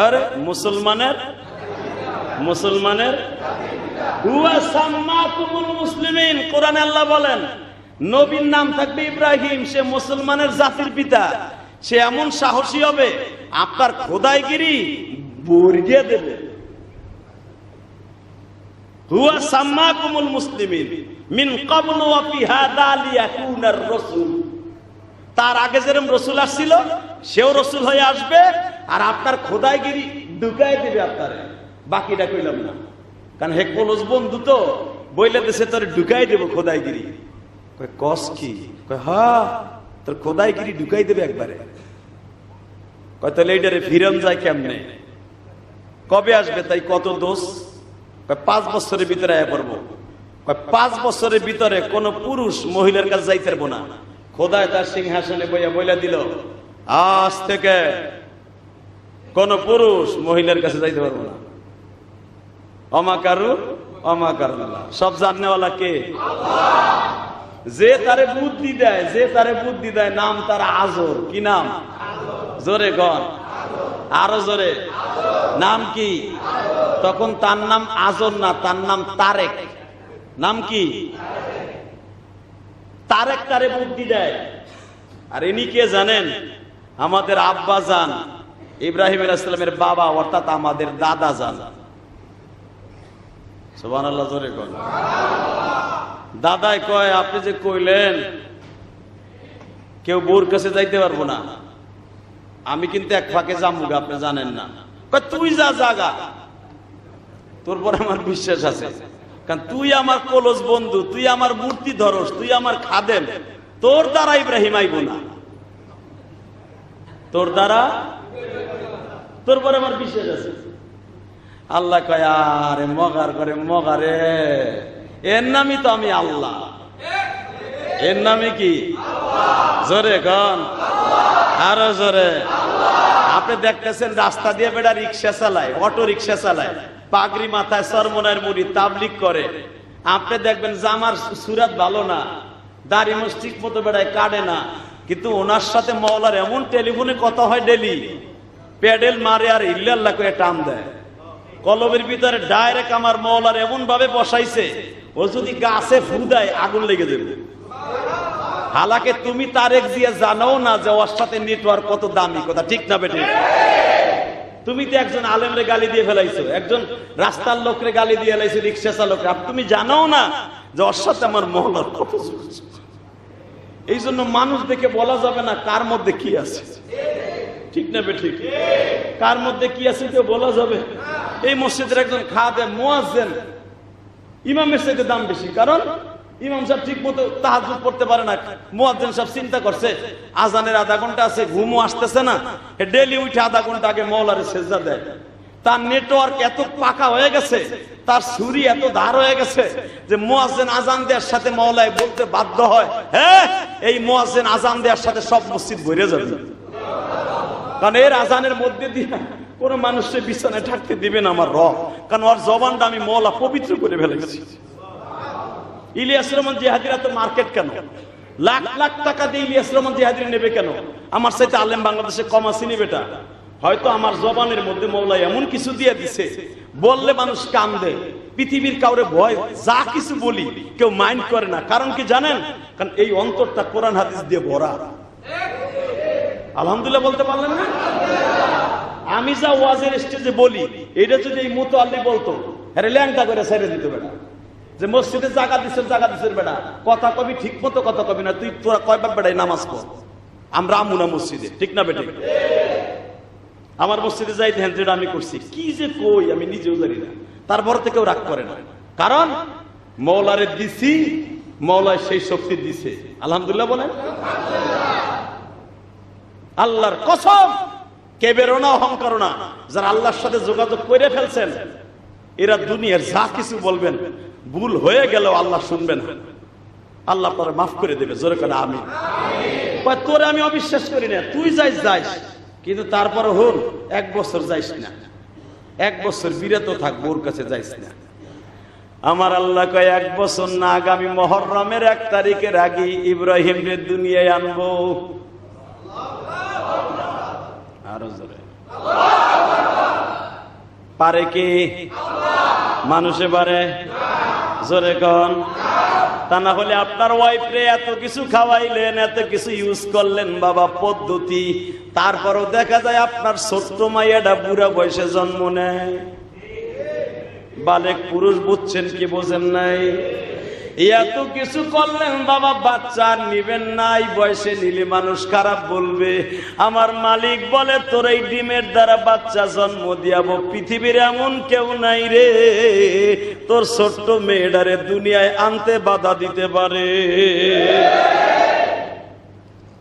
আরে মুসলমানের হুয়া সাম্মাকুমুল মুসলিমিন। কোরআনে আল্লাহ বলেন নবীর নাম থাকবে ইব্রাহিম, সে মুসলমানের জাতির পিতা। সে এমন সাহসী হবে আপনার খোদাইগিরি বর্গিয়ে দেবে। হুয়া সাম্মাকুমুল মুসলিমিন মিন ক্বাবলু ওয়া ফি হাযা লিয়াকুনার রাসূল। তার আগে যেরকম রাসূল আসছিল, সেও রাসূল হয়ে আসবে, আর আপনার খোদাইগিরি ঢুকাই দেবে আপনারে। বাকিটা কইলাম না, কারণ হে কলস বন্ধু তো বইলে দেশে তোর ঢুকাই দেব খোদাইগিরি। কয় কস কি? কয় হ্যাঁ, তোর খোদাইগিরি ঢুকাই দেবে একবারে। কয় তাহলে এইটারে ফিরান যায় কেমনে? কবে আসবে? তাই কত দোষ? কয় 5 বছরের ভিতরে আয়া পড়বো। কয় 5 বছরের ভিতরে কোন পুরুষ মহিলার কাছে যাইতে পারবো না। খোদায় তার সিংহাসনে বইলা দিল, আজ থেকে কোন পুরুষ মহিলার কাছে যাইতে পারবো না। অমাকারু অমাকারুল্লাহ। সব জানেওয়ালা কে? যে তারে বুদ্ধি দেয়, নাম তার আজর। কি নাম? জোরে গণ, আরো জোরে। নাম কি? তখন তার নাম আজর না, তার নাম তারেক। নাম কি? তারেক তারে বুদ্ধি দেয়। আর ইনি কে জানেন? আমাদের আব্বা জান ইব্রাহিম আলাইহিস সালামের বাবা, অর্থাৎ আমাদের দাদা জান। সুবহানাল্লাহ, জোরে কন। দাদাই কয়, আপনি যে কইলেন কেউ বউর কাছে যাইতে পারবো না, আমি কিন্তু এক ফাঁকে যামুগা, আপনি জানেন না। কয় তুই যা জাগা, তোর পরে আমার বিশ্বাস আছে, কারণ তুই আমার কলস বন্ধু, তুই আমার মূর্তি ধরস, তুই আমার খাদেম, তোর দ্বারা ইব্রাহিম আইব না, তোর দ্বারা, তোর পরে আমার বিশ্বাস আছে। আল্লাহ কয় আরে মগার করে মগারে, এর নামই তো আমি আল্লাহ। এর নামে কি? জোরে কন, আরো জোরে। আপনি দেখতেছেন রাস্তা দিয়ে বেটা রিক্সা চালায়, অটো রিক্সা চালায়, পাগড়ি মাথায়, সরমনের মুড়ি, তাবলিগ করে। আপনি দেখবেন জামার সুরাত ভালো না, দাড়ি মুছ ঠিক মতো বেড়ায় কাটে না, কিন্তু ওনার সাথে মওলার এমন টেলিফোনে কথা হয় ডেলি, প্যাডেল মারে আর ইল্লাল্লাহ করে টান দেয়। কলবের ভিতরে ডাইরেক্ট আমার মওলার এমন ভাবে বসাইছে, ও যদি গাছে ফু দেয় আগুন লেগে যাবে। হালাকে তুমি তারেক দিয়ে জানো না যে ওর সাথে নেটওয়ার্ক কত দামি। কথা ঠিক না বেটে? তুমি তো একজন আলেমরে গালি দিয়ে ফেলাইছো, একজন রাস্তার লোকরে গালি দিয়ে ফেলাইছো, রিক্সা চালক। তুমি জানো না যে ওর সাথে আমার মহলার কত। এই জন্য মানুষ দেখে বলা যাবে না কার মধ্যে কি আছে। ঠিক না বেঠিক? কার মধ্যে কি আছে কেউ বলা যাবে? এই মসজিদের একজন খাদেম মুয়াজ্জিন, ইমামের চাইতে দাম বেশি, কারণ ইমাম সাহেব ঠিক মতো তাহাজ্জুদ পড়তে পারে না। মুয়াজ্জিন সাহেব চিন্তা করছে আজানের আধা ঘন্টা আছে, ঘুমও আসতেছে না, ডেলি উঠে আধা ঘন্টা আগে মওলারে সেজদা দেয়। তার নেটওয়ার্ক এত পাকা হয়ে গেছে, তার ছুরি এত ধার হয়ে গেছে যে মুয়াজ্জিন আজান দেওয়ার সাথে মওলায় বলতে বাধ্য হয়, হ্যাঁ এই মুয়াজ্জিন আজান দেওয়ার সাথে সব মসজিদ ভরে যাবে, কারণ এর আজানের মধ্যে দিয়ে কোন মানুষের বিছানায় থাকতে দিবেন আমার রব, কারণ ওর জবানটা আমি মওলা পবিত্র করে ফেলেছি। ইলিয়াস রহমান জিহাদিরা তো মার্কেট কেন? লাখ লাখ টাকা দিয়ে ইলিয়াস রহমান জিহাদি নেবে কেন? আমার সাথে আলেম বাংলাদেশে কম আসেনি বেটা। হয়তো আমার জবানের মধ্যে মওলা এমন কিছু দিয়ে দিছে, বললে মানুষ কান্দে। পৃথিবীর কাউরে ভয় যা কিছু বলি কেউ মাইন্ড করে না। কারণ কি জানেন? কারণ এই অন্তরটা কোরআন হাদিস দিয়ে ভরা। আলহামদুলিল্লাহ বলতে পারলেন না? আমি যা ওয়াজের স্টেজে বলি, এটা যদি এই মুতাআল্লি বলতো, আরে ল্যাংটা করে ছেড়ে দিত বেটা, যে মসজিদে জায়গা দিচ্ছেন বেটা, কথা কবি ঠিক মতো কথা কবি না, তুই তোরা কয়বার বেড়াই নামাজ পড়, আমরা আমুনা মসজিদে, ঠিক না বেটে? আমার মসজিদে যাই ধ্যান যেটা আমি করছি, কি যে কই আমি নিজেও জানি না। তারপর থেকে কেউ রাগ করে না, কারণ মওলারে দিছি, মওলায় সেই শক্তি দিছে। আলহামদুলিল্লাহ বলেন। আল্লাহর কসম, কেবেরও না অহংকারও না, যারা আল্লাহর সাথে যোগাযোগ করে ফেলছেন, এরা দুনিয়ার যা কিছু বলবেন, ভুল হয়ে গেলেও আল্লাহ শুনবেন, আল্লাহ পরে মাফ করে দেবে। জোরে করে আমিন। তোরে আমি অবিশ্বাস করি না, তুই যাইস, কিন্তু তারপরে হল 1 বছর যাইস না, 1 বছর বিরত থাক, ওর কাছে যাইস না। আমার আল্লাহ কয় 1 বছর না, আগামী মুহররমের 1 তারিখের আগে ইব্রাহিম রে দুনিয়ায় আনবো। আরো জোরে পারে কি? মানুষে পারে? জোরে কন। তা না হলে আপনার ওয়াইফরে এত কিছু খাওয়াইলেন, এত কিছু ইউজ করলেন বাবা পদ্ধতি, তারপরও দেখা যায় আপনার ছোট্ট মাইয়াটা বুড়া বয়সে জন্ম নেয়। বালেক পুরুষ বুঝছেন কি বোঝেন নাই? এত কিছু করলেন বাবা, বাচ্চা নিবেন নাই, বয়সে নিলে মানুষ খারাপ বলবে। আমার মালিক বলে তোর এই ডিমের দ্বারা বাচ্চা জন্ম দিয়াবো, পৃথিবীর এমন কেউ নাই রে তোর ছোট্ট মেয়েটারে দুনিয়ায় আনতে বাধা দিতে পারে।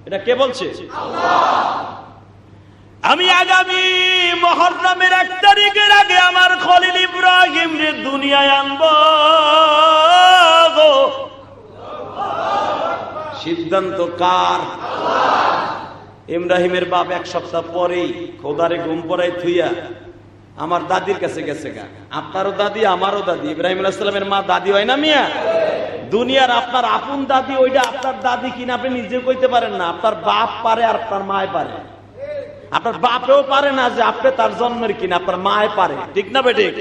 এটা কে বলছে? আমি আগামী মুহররমের 1 তারিখের আগে আমার খলিল ইব্রাহিম রে দুনিয়ায় আনবো। সিদ্ধান্ত কার? ইব্রাহিমের বাপ 1 সপ্তাহ পরেই খোদারে ঘুম পড়াই থুইয়া আমার দাদির কাছে গেছে গা। আপনারও দাদি, আমারও দাদি। ইব্রাহিম আলাইহিস সালামের মা দাদি হয় না মিয়া? দুনিয়ার আপনার আপন দাদি, ওইটা আপনার দাদি কিনা আপনি নিজে কইতে পারেন না। আপনার বাপ পারে আর আপনার মায় পারে। আপনার বাপেও পারে না যে আপনি তার জন্মের কিনা, আপনার মায় পারে, ঠিক না বেঠিক?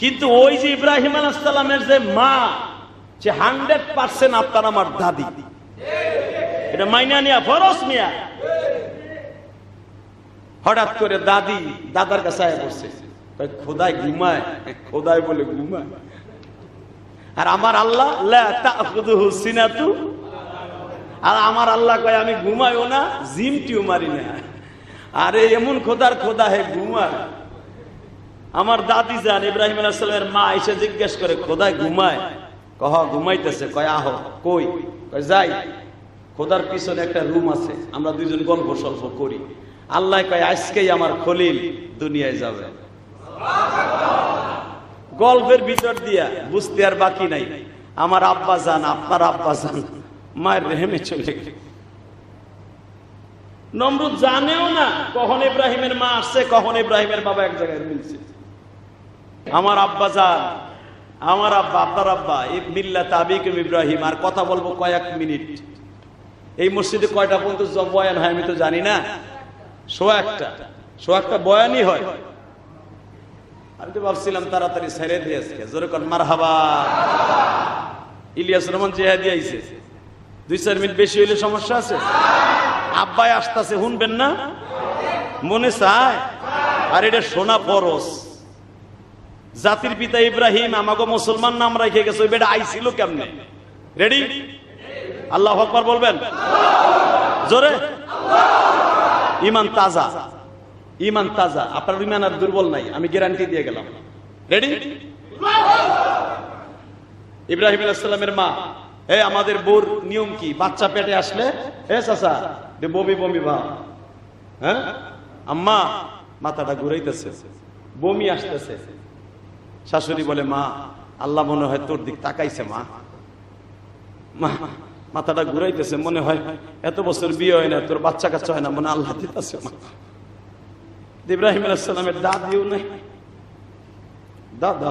কিন্তু ওই যে ইব্রাহিম আলাইহিস সালামের যে মা, যে 100% আপনার আমার দাদি, এটা মাইনা নিয়া ফরজ মিয়া। হঠাৎ করে দাদি দাদার কাছে আয়া বসছে, খোদায় ঘুমায়, খোদায় বলে ঘুমায়। আর আমার আল্লাহ লা তাখুযুহু সিনাতু, আর আমার আল্লাহ কয় আমি ঘুমাইও না, জিম টিউমারি না। আরে এমন খোদার খোদা হে ঘুমায়। আমার দাদি যান ইব্রাহিম আলাইহিস সালামের মা এসে জিজ্ঞেস করে খোদায় ঘুমায়? কহ ঘুমাইতেছে। কয় আহ। কই? কয় যাই, খোদার পিছনে একটা রুম আছে, আমরা দুইজন গল্প সল্প করি। আল্লাহ কয় আজকেই আমার খলিল দুনিয়ায় যাবে। গল্পের ভিতর দিয়া বুঝতে আর বাকি নাই, আমার আব্বা যান, আপনার আব্বা যান মায়ের রেহেমে চলে গেল। নমরুদ জানেও না কখন ইব্রাহিমের মা আসছে, কখন ইব্রাহিমের বাবা এক জায়গায় মিলছে। আমার আব্বা যান, আমার আব্বা, আপনার আব্বা, মিল্লাত আবিকুম ইব্রাহিম। আর কথা বলবো কয়েক মিনিট। এই মসজিদে কয়টা পর্যন্ত বয়ান হয় আমি তো জানি না। 100টা বয়ানই হয়। আমি তো ভাবছিলাম তাড়াতাড়ি ছেড়ে দিয়েছে। জোরে কর মারহাবা। ইলিয়াস রহমান জিহাদি আইছে, 2-4 মিনিট বেশি হইলে সমস্যা আছে? আব্বাই আসতেছে, শুনবেন না? মনে চায়? আর এটা শোনা ফরজ। জাতির পিতা ইব্রাহিম আমাকে মুসলমান নাম রেখে গেছে, ওই বেটা আইছিল কেমনে? রেডি? আল্লাহু আকবার বলবেন জোরে। ইমান তাজা, ইমান তাজা। আপনার ইমান আর দুর্বল নাই, আমি গ্যারান্টি দিয়ে গেলাম। রেডি? ইব্রাহিম আলাইহিস সালামের মা, আমাদের বোর নিয়ম কি? বাচ্চা পেটে আসলে চাচা বমি বমি ভাব, হ্যাঁ আম্মা মাথাটা ঘুরাইতেছে, বমি আসতেছে। শাশুড়ি বলে মা আল্লাহ মনে হয় তোর দিক তাকাইছে। মা মা মাথাটা ঘুরাইতেছে, মনে হয় এত বছর বিয়ে হয় না, তোর বাচ্চা কাচ্চা হয় না, মনে আল্লাহ দিতেছে। ইব্রাহিম আলাইহিস সালামের দাদিও নাই, দাদা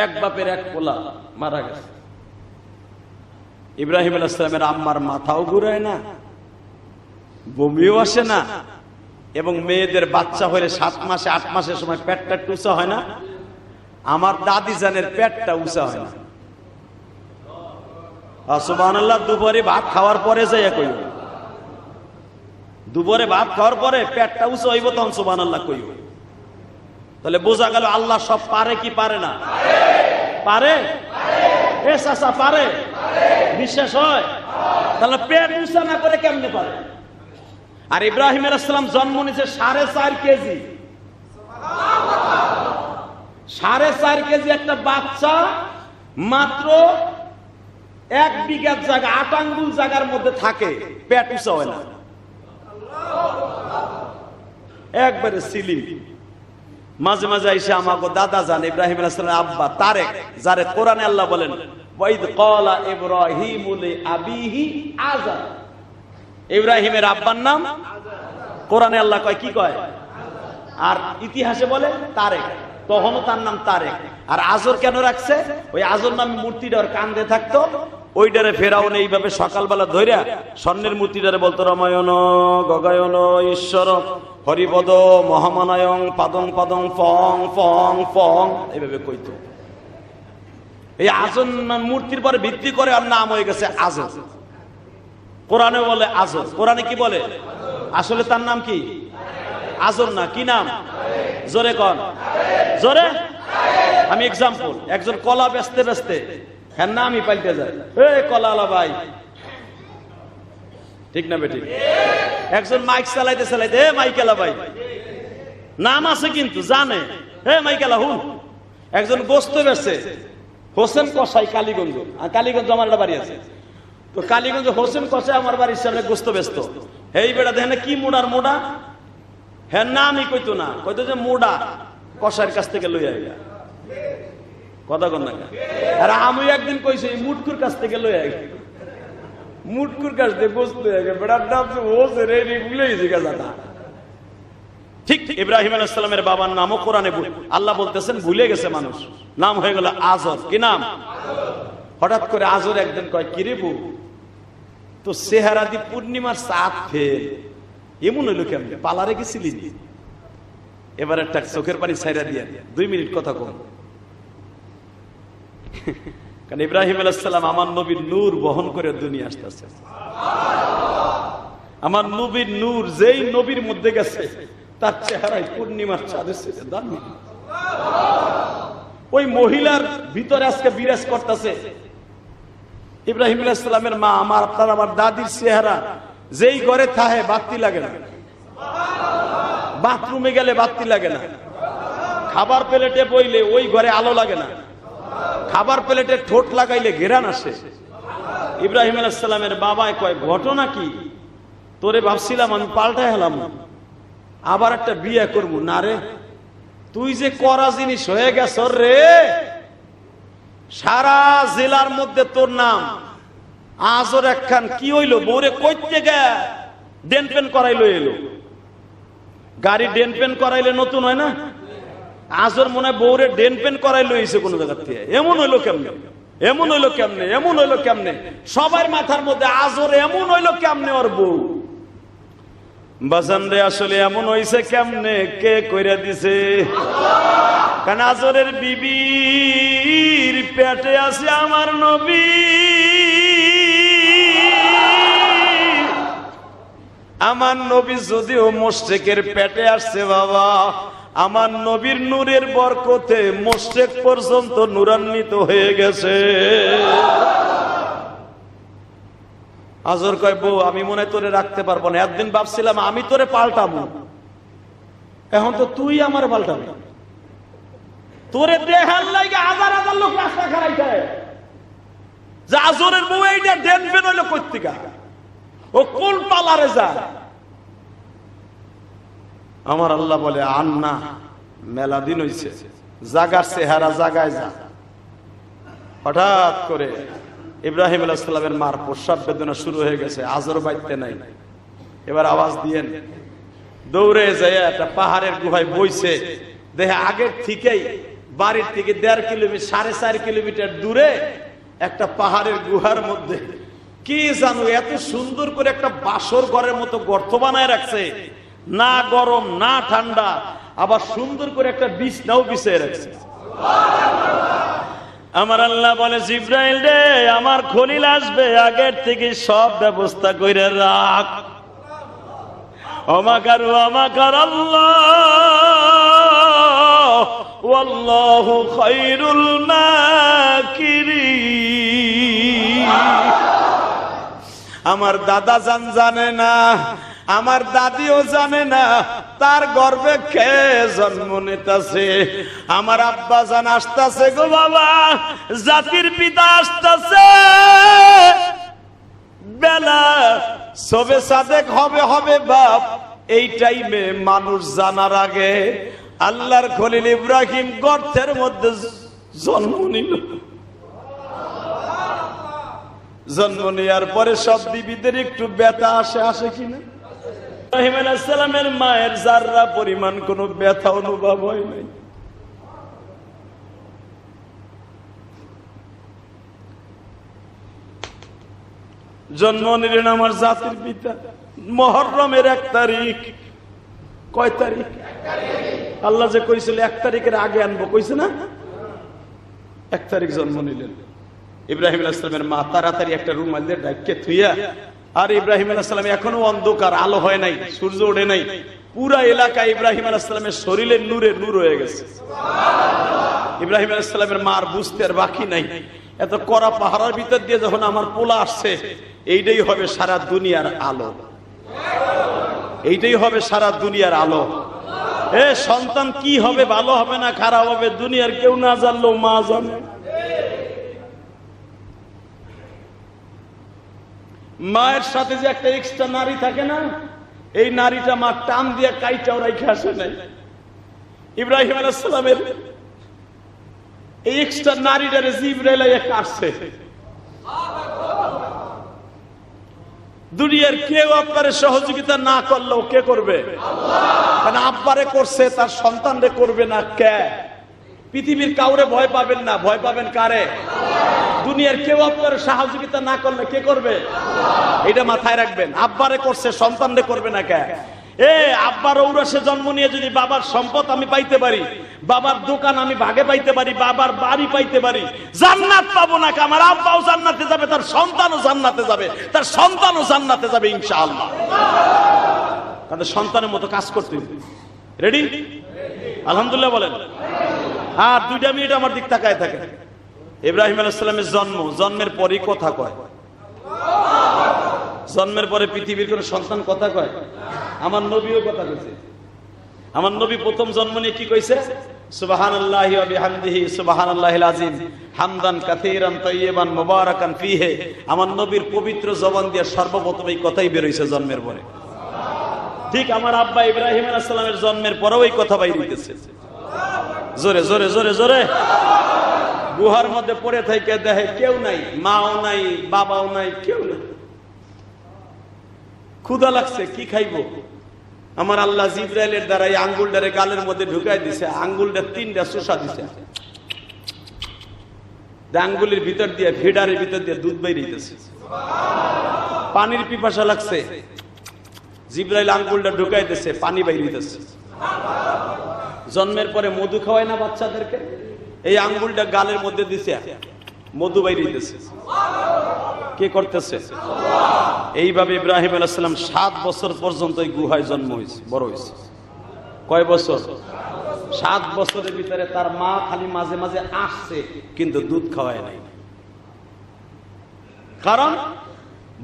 এক বাপের এক পোলা মারা গেছে। ইব্রাহিম আলাইহিস সালামের আম্মার মাথাও ঘুরায় না, বমিও আসে না, এবং মেয়েদের বাচ্চা হলে 7 মাসে 8 মাসের সময় পেটটা উঁচা হয় না, আমার দাদি জানের পেটটা উঁচা হয় না। সুবহানাল্লাহ। দুপুরে ভাত খাওয়ার পরে যাই কইব, দুপুরে ভাত খাওয়ার পরে পেটটা উঁচু হইব, তখন সুবহানাল্লাহ কইব। তাহলে বোঝা গেল আল্লাহ সব পারে কি পারে না? পারে। এ চাচা পারে, বিশ্বাস হয়? তাহলে পেট উঁচা না করে কেমনে পারে? আর ইব্রাহিম আলাইহিস সালাম জন্ম নিয়েছে 4.5 কেজি, 4.5 কেজি একটা বাচ্চা মাত্র 1 বিঘার জায়গা 8 আঙ্গুল জায়গার মধ্যে থাকে, পেট উঁচা হয় না, একবারে সিলিম। মাঝে মাঝে এসে আমাকে দাদা জান ইব্রাহিম আলাইহিস সালামের আব্বা তারেক, যারে কোরআনে আল্লাহ বলেন ওয়াইদ ক্বালা ইব্রাহিমু লিআবিহি আযার, ইব্রাহিমের আব্বার নাম কোরআনে আল্লাহ কয় কি কয়, আর ইতিহাসে বলে তারেক, তখনও তার নাম তারেক। আর আজর কেন রাখছে? ওই আজর নামে মূর্তিটার কান্দে থাকতো, ওইটারে ফেরাউন এইভাবে সকালবেলা ধইরা স্বর্ণের মূর্তিটারে বলতো রমায়ণ গগায়ন ঈশ্বর হরিপদ মহামানায়ং পাদং পাদং ফং ফং ফং, এইভাবে কইতো। এই আজর মূর্তির পরে ভিত্তি করে আর নাম হয়ে গেছে আজর। কোরআনে বলে আজর, কোরআনে কি বলে? আসলে তার নাম কি? আজর না, কি নাম? জোরে কন, জোরে। আমি এক্সাম্পল, একজন কলা বেচতে বেচতে হ্যাঁ নামই পাল্টে যায়, এ কলাওয়ালা ভাই, ঠিক না বেটি? একজন মাইক চালাইতে চালাইতে এ মাইকেলা ভাই, নাম আছে কিন্তু জানে, হে মাইকেলা হুন। একজন গোস্ত বেচছে, হোসেন কসাই কালীগঞ্জ, আর কালীগঞ্জ আমার একটা বাড়ি আছে, তো কালীগঞ্জ হোসেন কসাই আমার বাড়ির সামনে গোস্ত বেচতো। এই বেটা দেখেন কি মোড়ার মোড়া, হ্যাঁ নামই কইতো না, কইতো যে মোড়া কসাইয়ের কাছ থেকে লই আইগা, কথা কন না। আর আমি একদিন কইছি মুটকুর কাছ থেকে লই আইগা, মুটকুর কাছ থেকে গোস্ত লই আইগা, বেটার নাম তো হোসেন, এই ভুলে গেছি গাজাটা। ঠিক ইব্রাহিম আলাইহিস সালামের বাবার নামও কোরআনে আল্লাহ বলতেছেন ভুলে গেছে মানুষ, নাম হয়ে গেল আজর। কি নাম? হঠাৎ করে আজর একদিন কয় কি রে বউ, তো চেহারা দি পূর্ণিমার চাঁদ ফেল, এমন হইলো কেমন, পালারে গেছিলি? এবার একটা চোখের পানি ছাইরা দিয়া 2 মিনিট কথা কম। কারণ ইব্রাহিম আলাইহিস সালাম আমার নবীর নূর বহন করে দুনিয়া আসতেছে। আমার নবীর নূর যেই নবীর মধ্যে গেছে তার চেহারায় পূর্ণিমার চাঁদের চেয়ে দামি। ওই মহিলার ভিতরে আজকে বিরাজ করতেছে ইব্রাহিম আলাইহিস সালামের মা, আমার আপনার আমার দাদির চেহারা, যেই ঘরে থাকে বাতি লাগে না, বাথরুমে গেলে বাতি লাগে না, খাবার প্লেটে বইলে ওই ঘরে আলো লাগে না, খাবার প্লেটে ঠোঁট লাগাইলে ঘেরান আসে। ইব্রাহিম আলাইহিস সালামের বাবায় কয় ঘটনা কি? তোরে ভাবছিলাম আমি পাল্টাই হলাম, আবার একটা বিয়ে করবো না রে, তুই যে করা জিনিস হয়ে গেছ রে, সারা জেলার মধ্যে তোর নাম আজর একখান। কি হইলো? বউরে কইতে গে ডেন পেন করাইলো, এলো গাড়ি ডেন পেন করাইলে নতুন হয় না, আজর মনে হয় বউরে ডেন পেন করাইলো এসে কোন জায়গা থেকে। এমন হইলো কেমনে, এমন হইলো কেমনে, এমন হইলো কেমনে, সবার মাথার মধ্যে আজর এমন হইলো কেমনে ওর বউ। বাজান রে আসলে এমন হইছে কেমনে, কে কইরা দিছে? কারণ আজরের বিবির পেটে আছে আমার নবী, আমার নবী যদিও মুশরিকের পেটে আসছে বাবা, আমার নবীর নূরের বরকতে মুশরিক পর্যন্ত নূরান্বিত হয়ে গেছে। আজর কয় বউ আমি মনে হয় তোরে রাখতে পারবো না, একদিন ভাবছিলাম আমি তোরে পাল্টাবো, এখন তো তুই আমার পাল্টাবি। তোরে দেহার লাগে হাজার হাজার লোক রাস্তা খারাইতে, যে আজরের বউ এইটা ডেনবেন হইলো কর্তিকা, ও কোন পালারে যায়? আমার আল্লাহ বলে আন্না মেলা দিন হইছে, জাগার চেহারা জাগায় যা। হঠাৎ করে ইব্রাহিম আলাইহিস সালামের মার প্রসব বেদনা শুরু হয়ে গেছে, আজর বাইতে নাই। এবার আওয়াজ দিয়েন, দৌড়ে যায় একটা পাহাড়ের গুহায় বইছে, দেখে আগের থেকেই বাড়ির থেকে 1.5 কিলোমিটার 4.5 কিলোমিটার দূরে একটা পাহাড়ের গুহার মধ্যে কি জানো এত সুন্দর করে একটা বাসর ঘরের মতো গর্ত বানায় রাখছে, না গরম না ঠান্ডা, আবার সুন্দর করে একটা বিছনাও বিছিয়ে রাখছে। আমার আল্লাহ বলে, জিব্রাইল রে, আমার খলিল আসবে, আগের থেকে সব ব্যবস্থা কইরা রাখ। ওমাকারু আমাকার আল্লাহ ওয়াল্লাহু খায়রুল মাকিরিন। আমার দাদা জানে না, আমার দাদিও জানে না তার গর্ভে কে জন্ম নিতেছে। আমার আব্বা জান আসতেছে গো বাবা, জাতির পিতা আসতেছে, বেলা সবে সাদেক হবে বাপ। এই টাইমে মানুষ জানার আগে আল্লাহর খলিল ইব্রাহিম গর্তের মধ্যে জন্ম নিল। জন্ম নেওয়ার পরে সব বিবিদের একটু ব্যথা আসে কিনা? ইব্রাহিম আলাইহিস সালামের মায়ের যাররা পরিমাণ কোনো ব্যথা অনুভব হয় নাই। জন্ম নিলেন আমার জাতির পিতা মুহররমের 1 তারিখ। কয় তারিখ? আল্লাহ যে কইছিল 1 তারিখের আগে আনবো, কইছে না? 1 তারিখ জন্ম নিলেন। ইব্রাহিম আলাইহিস সালামের মা তাড়াতাড়ি একটা রুমাল দিয়ে ঢাকে থুইয়া, আর ইব্রাহিম আলাইহিস সালাম এখনো অন্ধকার, আলো হয় নাই, সূর্য ওঠে নাই, পুরা এলাকা ইব্রাহিম আলাইহিস সালামের শরীরে নূরে নূর হয়ে গেছে। ইব্রাহিম আলাইহিস সালামের মার বুঝতে আর বাকি নাই, এত কড়া পাহাড়ের ভিতর দিয়ে যখন আমার পোলা আসছে, এইটাই হবে সারা দুনিয়ার আলো, এইটাই হবে সারা দুনিয়ার আলো। এ সন্তান কি হবে, ভালো হবে না খারাপ হবে, দুনিয়ার কেউ না জানলেও মা জানে। মায়ের সাথে যে একটা এক্সট্রা নারী থাকে না, এই নারীটা মা টান দিয়ে কাইটাও রাইখে আসে নাই। ইব্রাহিম আলাইহিস সালামের এই এক্সট্রা নারীটারে জিবরাইল আইয়া কাটছে। দুনিয়ার কেউ আপনারে সহযোগিতা না করলেও কে করবে? আল্লাহ। আব্বারে করছে, তার সন্তানরে করবে না কে? পৃথিবীর কাউরে ভয় পাবেন না, ভয় পাবেন কারে? দুনিয়ার কেউ আপনার সহযোগিতা না করলে কে করবে? এটা মাথায় রাখবেন। আব্বারে করছে, সন্তানরে করবে না কে? আব্বার ঔরসে জন্ম নিয়ে যদি বাবার সম্পদ আমি পাইতে পারি, বাবার দোকান আমি ভাগে পাইতে পারি, বাবার বাড়ি পাইতে পারি, জান্নাত পাবো না? আমার আব্বাও জান্নাতে যাবে, তার সন্তানও জান্নাতে যাবে, তার সন্তানও জান্নাতে যাবে ইনশাআল্লাহ। তাদের সন্তানের মতো কাজ করতে রেডি? আলহামদুলিল্লাহ বলেন। আর 2 মিনিট আমার দিক তাকায় থাকে। ইব্রাহিম আলাইহিস সালামের জন্মের পরই কথা কয়। জন্মের পরে পৃথিবীর কোন সন্তান কথা কয়? আমার নবীও কথা কইছে। আমার নবী প্রথম জন্ম নিয়ে কি কইছে? সুবহানাল্লাহি ওয়া বিহামদিহি সুবহানাল্লাহিল আযীম হামদান কাসীরান তাইয়িবান মুবারাকান ফীহি। আমার নবীর পবিত্র জবান দিয়ে সর্বপ্রথম এই কথাই বের হইছে জন্মের পরে। ঠিক আমার আব্বা ইব্রাহিম আলাইহিস সালামের জন্মের পরেও এই কথা বাইর হইতেছে। জোরে জোরে জোরে জোরে। গুহার মধ্যে পড়ে থেকে দেখে কেউ নাই, মাও নাই, বাবাও নাই, কেউ নাই। ক্ষুধা লাগছে, কি খাইবো? আমার আল্লাহ জিবরাইলের দ্বারা এই আঙ্গুলটারে গালের মধ্যে ঢুকাই দিছে, আঙ্গুলটা 3টা চোষা দিছে, আঙ্গুলের ভিতর দিয়ে ফিডারের ভিতর দিয়ে দুধ বের হইতেছে। পানির পিপাসা লাগছে, জিবরাইল আঙ্গুলটা ঢুকাই দিছে, পানি বের হইতেছে। জন্মের পরে মধু খাওয়ায় না বাচ্চাদেরকে, এই আঙ্গুলটা গালের মধ্যে দিছে, মধু বের হইতেছে। কে করতেছে? এইভাবে ইব্রাহিম আলাইহিস সালাম 7 বছর পর্যন্ত এই গুহায় জন্ম হয়েছে, বড় হয়েছে। কয় বছর? 7 বছরের ভিতরে তার মা খালি মাঝে মাঝে আসছে, কিন্তু দুধ খাওয়ায় নাই। কারণ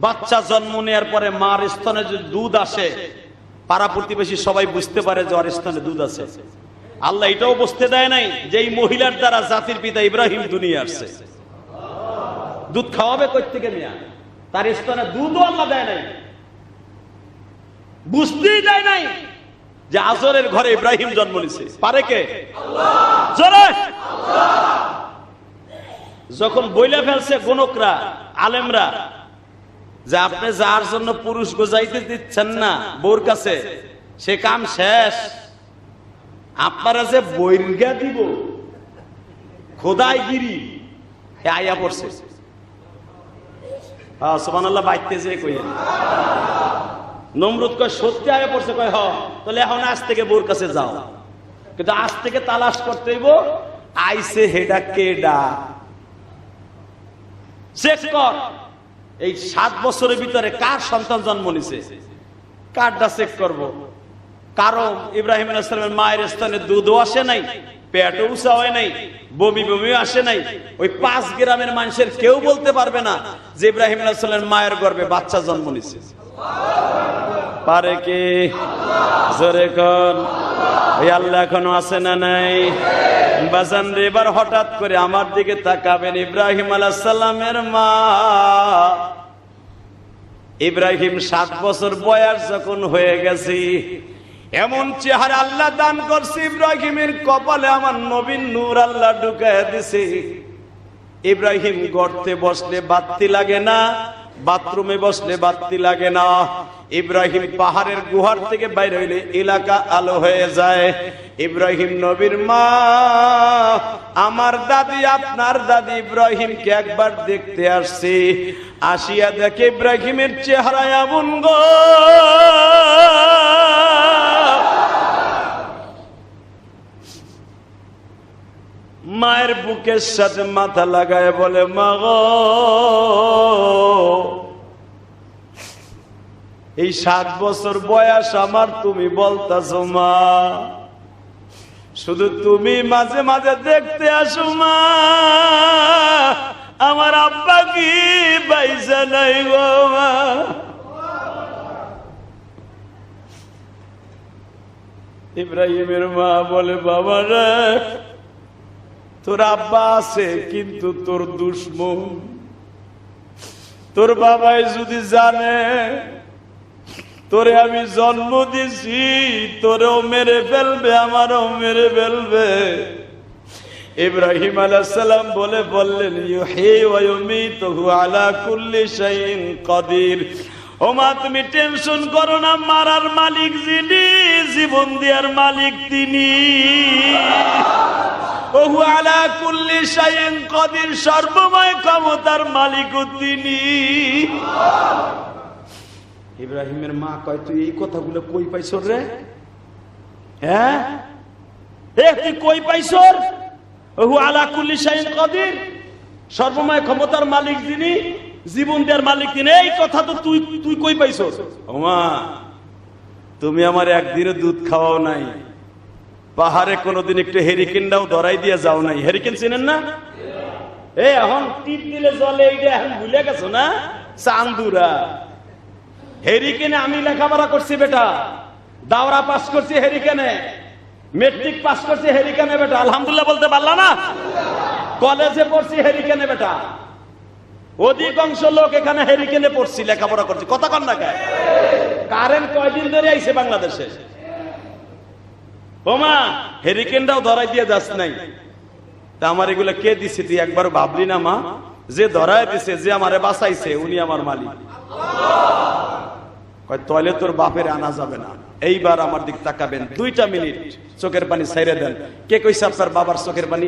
বাচ্চা জন্ম নেওয়ার পরে মার স্তনে যদি দুধ আসে, পাড়া প্রতিবেশী সবাই বুঝতে পারে যে ওর স্তনে দুধ আছে। আল্লাহ এটাও বুঝতে দেয় নাই যে এই মহিলার দ্বারা জাতির পিতা ইব্রাহিম দুনিয়া আসছে। দুধ খাওয়াবে কই থেকে নিয়া? তার স্তনে দুধও আল্লাহ দেয় নাই, বুঝতেই দেয় নাই যে আজরের ঘরে ইব্রাহিম জন্ম নিছে। পারে কে? আল্লাহ। জোরে আল্লাহ। যখন বইলা ফেলছে গণকরা, আলেমরা যে আপনি যার জন্য পুরুষ গোজাইতে দিচ্ছেন না বউর কাছে, সে কাম শেষ। আপনারা যে বৈর্গা দিব খোদাইগিরি আয়া পড়ছে। সুবহানাল্লাহ বাইতে যে কইেন নমরুদ কয় সত্যি আয়া পড়ছে, কয় হ, তাহলে এখন আজ থেকে বউর কাছে যাও, কিন্তু আজ থেকে তালাশ করতে হইব আইছে হেডা কেডা, চেক কর এই 7 বছরের ভিতরে কার সন্তান জন্ম নিছে, কারটা চেক করব। কারণ ইব্রাহিম আলাইহিস সালামের মায়ের স্থানে দুধও আসে নাই, পেটও উঁচা হয় নাই, বমি বমিও আসে নাই। ওই 5 গ্রামের মানুষের কেউ বলতে পারবে না যে ইব্রাহিম আলাইহিস সালামের মায়ের গর্ভে বাচ্চা জন্ম নিছে। পারে কে? জোরে কোন এই আল্লাহ এখনো আছে না নাই? বাজান রে, এবার হঠাৎ করে আমার দিকে তাকাবেন। ইব্রাহিম আলাইহিস সালামের মা, ইব্রাহিম 7 বছর বয়স যখন হয়ে গেছে, এমন চেহারা আল্লাহ দান করছে, ইব্রাহিমের কপালে আমার নবীন নূর আল্লাহ ঢুকায় দিছে। ইব্রাহিম গর্তে বসলে বাতি লাগে না, বাথরুমে বসলে বাতি লাগে না। ইব্রাহিম পাহাড়ের গুহার থেকে বাইরে হইলে এলাকা আলো হয়ে যায়। ইব্রাহিম নবীর মা, আমার দাদি, আপনার দাদি ইব্রাহিমকে একবার দেখতে আসছে। আসিয়া দেখে ইব্রাহিমের চেহারা এমন গো, মায়ের বুকের সাথে মাথা লাগায় বলে, মা গো, এই 7 বছর বয়স আমার, তুমি বলতাছো মা, শুধু তুমি মাঝে মাঝে দেখতে আসো মা, আমার আব্বা কি বাইসা নাই গো মা। ইব্রাহিমের মা বলে, বাবা রে, তোর আব্বা আছে কিন্তু তোর দুশমন। তোর বাবাই যদি জানে তোরে আমি জন্ম দিছি, তোরেও মেরে ফেলবে, আমারও মেরে ফেলবে। ইব্রাহিম আলাইহিস সালাম বললেন, ইউহী ওয়া ইউমীতুহু আলা কুল্লি শাইইন কাদির। ও মা, তুমি টেনশন করো না, মারার মালিক যিনি, জীবন দেওয়ার মালিক তিনি। ওহু আলা কুল্লি শাইইন কাদির, সর্বময় ক্ষমতার মালিক তিনি। ইব্রাহিমের মা কয়, তুই এই কথাগুলো কই পাইছ রে? হ্যাঁ, তুই কই পাইছ? ওহু আলা কুল্লি শাইইন কাদির, সর্বময় ক্ষমতার মালিক যিনি, জীবন দেওয়ার মালিক তিনি। এই কথা তো তুই কই পাইছ? ও মা, তুমি আমার একদিনও দুধ খাওয়াও নাই, পাহাড়ে কোনোদিন একটু হেরিকেনটাও ধরাই দিয়ে যাও নাই। হেরিকেন চিনেন না? এখন টিপ দিলে জলে, এইটা এখন ভুলে গেছো না? চান্দুরা হেরিকেনে আমি লেখাপড়া করছি বেটা, দাওরা পাস করছি হেরিকেনে, মেট্রিক পাস করছি হেরিকেনে বেটা, আলহামদুলিল্লাহ বলতে পারলা না? কলেজে পড়ছি হেরিকেনে বেটা, অধিকাংশ লোক এখানে হেরিকেনে পড়ছি, লেখাপড়া করছি। কথা কন না কে? কারেন্ট কয়দিন ধরে আইছে বাংলাদেশে? ওমা, হেরিকেনটাও ধরাই দিয়ে যাস নাই। তা আমার এগুলো কে দিছে তুই একবার ভাবলি না মা? যে ধরাই দিছে, যে আমারে বাঁচাইছে, উনি আমার মালিক। তাহলে তোর বাপের আনা যাবে না। এইবার আমার দিক তাকাবেন, 2টা মিনিট চোখের পানি ছাইরে দেন। কে কইছে আপনার বাবার চোখের পানি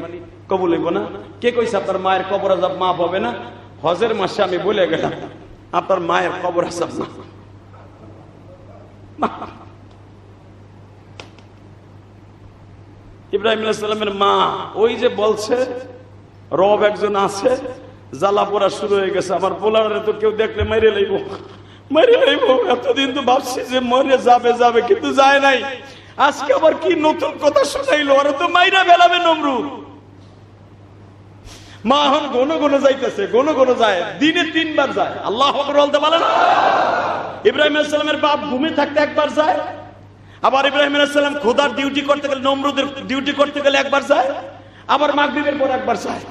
কবুল হইব না? কে কইছে আপনার মায়ের কবর আযাব মাফ হবে না? হজের মাসে আমি বলে গেলাম, আপনার মায়ের কবর আযাব মাফ। ইব্রাহিম আলাইহিস সালামের মা ওই যে বলছে রব একজন আছে, জ্বালা পোড়া শুরু হয়ে গেছে, আমার পোলারে তো কেউ দেখলে মেরে লইব, মেরে লইব। এতদিন তো ভাবছি যে মরে যাবে, কিন্তু যায় নাই। আজকে আবার কি নতুন কথা শোনাইলো, ওরা তো মাইরা ফেলাবে নমরুদ। মা এখন ঘন যাইতেছে, ঘন যায়, দিনে 3 বার যায়। আল্লাহু আকবার বলতে পারে না? ইব্রাহিম আলাইহিস সালামের বাপ ঘুমে থাকতে একবার যায়, আবার ইব্রাহিম আলাইহিস সালাম খোদার ডিউটি করতে গেলে, নমরুদের ডিউটি করতে গেলে একবার যায়, আবার মাগরিবের পর একবার যায়।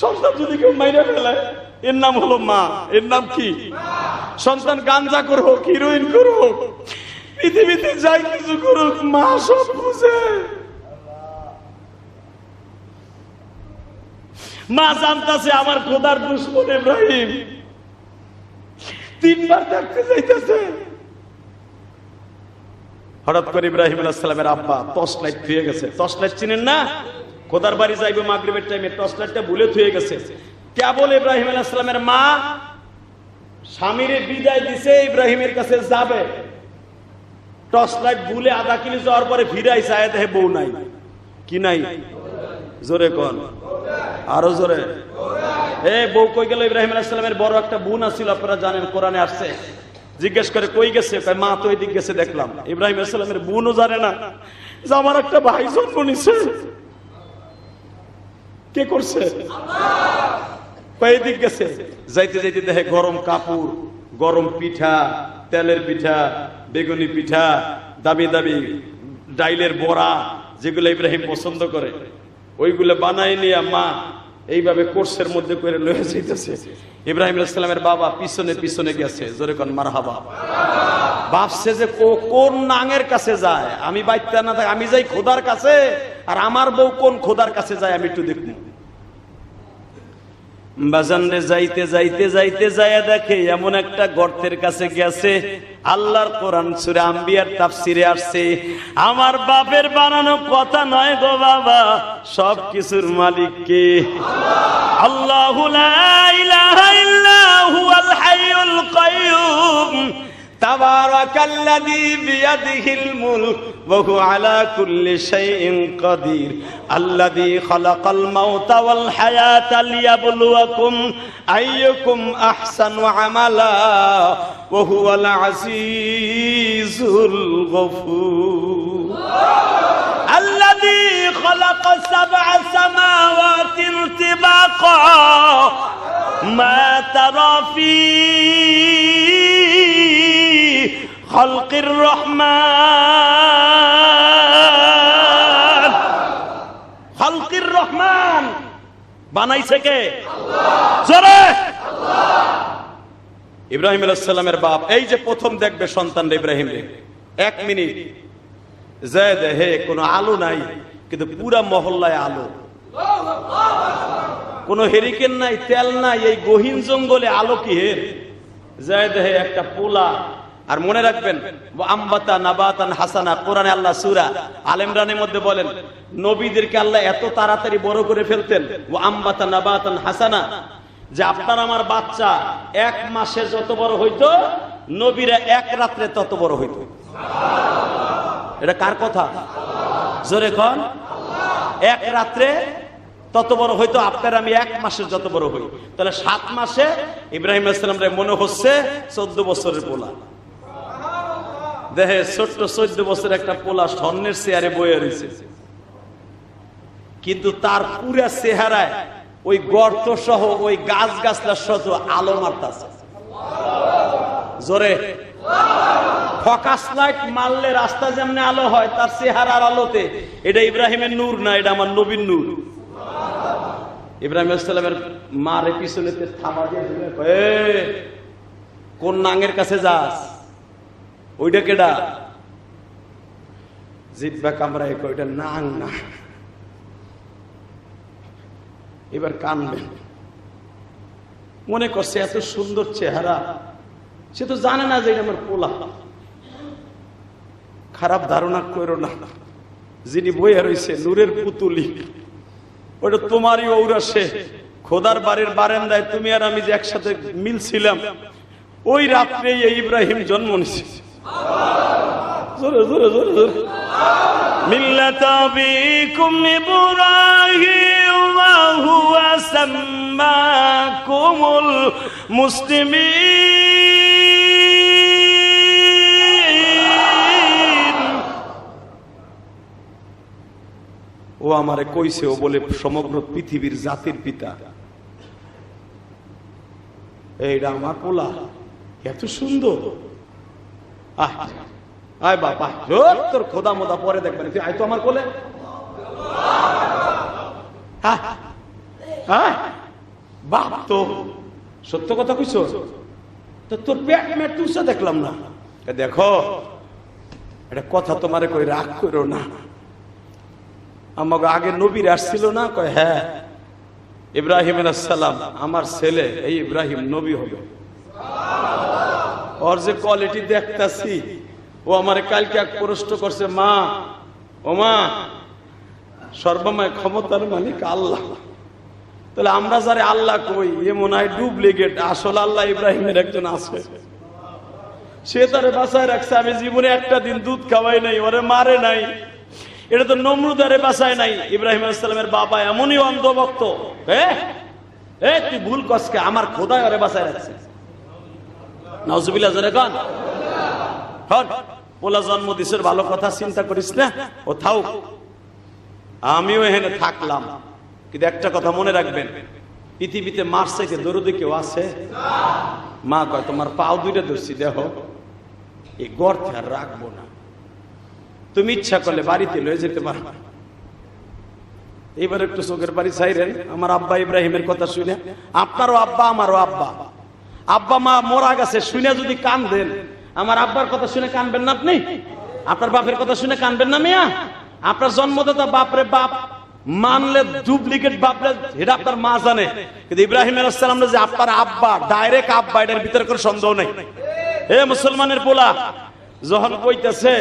সন্তান যদি কেউ মাইরা ফেলে, এর নাম হলো মা। এর নাম কি? সন্তান গাঞ্জা করুক, হিরোইন করুক, পৃথিবীতে যাই কিছু করুক, মা সব বুঝে। মা জানতাছে আমার খোদার দুশমন ইব্রাহিম, 3 বার দেখতে যাইতেছে। হঠাৎ করে ইব্রাহিম আলাইহিস সালামের আব্বা টর্চ লাইট থুয়ে গেছে। টর্চ লাইট চিনেন না? খোদার বাড়ি যাইবে মাগরিবের টাইমে, টর্চ লাইটটা ভুলে থুয়ে গেছে। কেবল ইব্রাহিম আলাইহিস সালামের মা স্বামীরে বিদায় দিছে, ইব্রাহিমের কাছে যাবে, টর্চ লাইট ভুলে আধা কিলো যাওয়ার পরে ফিরে আইছে, আয়া দেখে বউ নাই। কি নাই? জোরে কোন, আরো জোরে। বউ কই গেল? ইব্রাহিম আলাইহিস সালামের বড় একটা বোন আছিল, আপনারা জানেন, কোরআনে আসছে। জিজ্ঞেস করে কই গেছে? মা তো এদিক গেছে দেখলাম। ইব্রাহিম আলাইহিস সালামের বোনও জানে না যে আমার একটা ভাই জন্ম নিছে। কে করছে? এদিক গেছে। যাইতে যাইতে দেখে গরম কাপড়, গরম পিঠা, তেলের পিঠা, বেগুনি পিঠা, দামি দামি ডাইলের বড়া, যেগুলো ইব্রাহিম পছন্দ করে, ওইগুলো বানাই নিয়ে মা এইভাবে কোর্সের মধ্যে করে লয়ে যাইতেছে। ইব্রাহিম আলাইহিস সালামের বাবা পিছনে পিছনে গেছে। জোরে কোন মারহাবা। ভাবছে যে কোন নাঙের কাছে যায়, আমি বাইতে না থাকি, আমি যাই খোদার কাছে, আর আমার বউ কোন খোদার কাছে যায় আমি একটু দেখব। বাজানরে যাইতে যাইতে যাইতে যায় দেখে এমন একটা গর্তের কাছে গেছে। আল্লাহর কোরআন সূরা আম্বিয়ার তাফসিরে আসছে, আমার বাপের বানানো কথা নয় গো বাবা, সব কিছুর মালিক কে? আল্লাহু লা ইলাহা ইল্লা হুয়াল হাইয়ুল কাইয়্যুম তাবারাকাল্লাযী বিয়াদিহিল মুলক ওয়া হুয়া আলা কুল্লি শাইইন কাদির আল্লাযী খালাকাল মাউতা ওয়াল হায়াতা লিয়াবলুয়াকুম আইয়ুকুম আহসানু আমালা ওয়া হুয়াল আজিজুল গফুর আল্লাযী খালাকা সাবআ সামাওয়াতিন তিবাকা মা তারা ফী খালকির রহমান। খালকির রহমান বানাইছে কে? জোরে ইব্রাহিম আলাইহিস সালামের বাপ। এই যে প্রথম দেখবে সন্তান ইব্রাহিম রে, 1 মিনিট যায় দেখে কোনো আলো নাই, কিন্তু পুরা মহল্লায় আলো। কোনো হেরিকেন নাই, তেল নাই, এই গহীন জঙ্গলে আলো কি হের? যায় দেখে একটা পোলা। আর মনে রাখবেন, আম্বাতা নাবাতান হাসানা, কোরআনে আল্লাহ সূরা আল ইমরানের মধ্যে বলেন নবীদেরকে আল্লাহ এত তাড়াতাড়ি বড় করে ফেলতেন, ও আম্বাতা নাবাতান হাসানা, যে আপনার আমার বাচ্চা 1 মাসে যত বড় হইতো, নবীরা 1 রাত্রে তত বড় হইতো। এটা কার কথা? জোরে কোন। 1 রাত্রে তত বড় হইতো, আপনার আমি 1 মাসে যত বড় হই। তাহলে 7 মাসে ইব্রাহিম আলাইহিস সালাম রে মনে হচ্ছে 14 বছরের পোলা। দেখে ছোট্ট 14 বছরের একটা পোলা স্বর্ণের চেয়ারে বয়ে রয়েছে, কিন্তু তার পুরা চেহারায় ওই গর্ত সহ ওই গাছ গাছলা সহ আলো মারতাছে। জোরে ফোকাস লাইট মারলে রাস্তা যেমন আলো হয়, তার চেহারার আলোতে। এটা ইব্রাহিমের নূর না, এটা আমার নবীর নূর। ইব্রাহিম আলাইহিস সালামের মারে পিছনেতে থামা দিয়ে কোন নাঙের কাছে যাস? ওইটা কেডা? জিব্বা কামড়ায় কয় ওইটা নাং না। এবার কানবেন, মনে করছে এত সুন্দর চেহারা, সে তো জানে না যে এটা আমার পোলা। খারাপ ধারণা করো না, যিনি বইয়া রয়েছে নূরের পুতুলি, ওটা তোমারই ঔরাসে। খোদার বাড়ির বারান্দায় তুমি আর আমি যে একসাথে মিলছিলাম, ওই রাত্রে এই ইব্রাহিম জন্ম নিছে। জোরে জোরে জোরে জোরে। মিল্লাতা বিকুম ইব্রাহিম ওয়া হুয়া সাম্মাকুমুল মুসলিমিন। ও আমারে কইছে, ও বলে সমগ্র পৃথিবীর জাতির পিতা। এইটা আমার পোলা, এত সুন্দর। আয় বাবা, তোর খোদা মোদা পরে দেখবেন, তুই আয় তো আমার কোলে। বাপ তো সত্য কথা কইছো, তো তোর পেট মেট তুসা দেখলাম না। দেখো এটা কথা তোমারে কই, রাগ করো না। আমাকে আগে নবীর আসছিল না? কয় হ্যাঁ। ইব্রাহিম আলাইহিস সালাম আমার ছেলে এই ইব্রাহিম নবী হবে। ওর যে কোয়ালিটি দেখতাছি, ও আমারে কালকে এক প্রশ্ন করছে, মা ও মা, সর্বময় ক্ষমতার মালিক আল্লাহ, তাহলে আমরা যারে আল্লাহ কই এ মনে হয় ডুপ্লিকেট, আসল আল্লাহ ইব্রাহিমের একজন আছে, সে তারে বাঁচায় রাখছে। আমি জীবনে একটা দিন দুধ খাওয়াই নাই, ওরে মারে নাই, এটা তো নমরুদারে বাঁচায় নাই। ইব্রাহিম আলাইহিস সালামের বাবা এমনই অন্ধভক্ত, তুই ভুল কসকে, আমার খোদাই ওরে বাঁচায় রাখছে। নাউজুবিল্লাহ জোরে কোন। পোলা জন্ম দিছের ভালো কথা চিন্তা করিস না, ও থাও, আমিও এখানে থাকলাম। কিন্তু একটা কথা মনে রাখবেন, পৃথিবীতে মার থেকে দরদি কেউ আছে? মা কয় তোমার পাও দুইটা ধরছি, দেখো এই গর্তে আর রাখবো না, তুমি ইচ্ছা করলে বাড়িতে লয়ে যেতে পারো। এবার একটু চোখের বাড়ি চাইলেন আমার আব্বা ইব্রাহিমের কথা শুনে। আপনারও আব্বা আমারও আব্বা, আব্বা মা মরা গেছে শুনে যদি কাঁদেন, আমার আব্বার কথা শুনে কাঁদবেন না আপনি? আপনার বাপের কথা শুনে কাঁদবেন না মিয়া? আপনার জন্মদাতা বাপরে বাপ মানলে ডুপ্লিকেট বাপরে, এটা আপনার মা জানে। কিন্তু ইব্রাহিম আলাইহিস সালাম যে আপনার আব্বা, ডাইরেক্ট আব্বা, এটার ভিতরে কোনো সন্দেহ নাই। হে মুসলমানের পোলা, যখন কইতেছে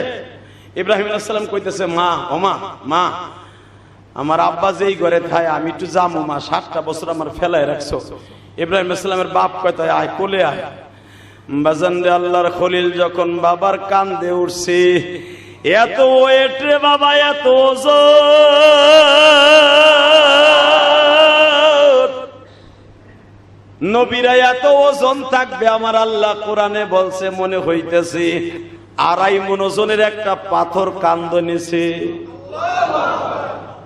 ইব্রাহিম আলাইহিস সালাম কইতেছে, মা ও মা, মা আমার আব্বা যেই ঘরে থাকে আমি একটু যাবো মা, 7টা বছর আমার ফেলায় রাখছো। ইব্রাহিম আলাইহিস সালামের বাপ কয় তাই আয়, কোলে আয়। বাজান রে, আল্লাহর খলিল যখন বাবার কান্দে উঠছে, এত ওয়েট রে বাবা, এত ওজন, নবীরা এত ওজন থাকবে আমার আল্লাহ কোরআনে বলছে, মনে হইতেছে 2.5 মণ ওজনের একটা পাথর কান্দ নিছে।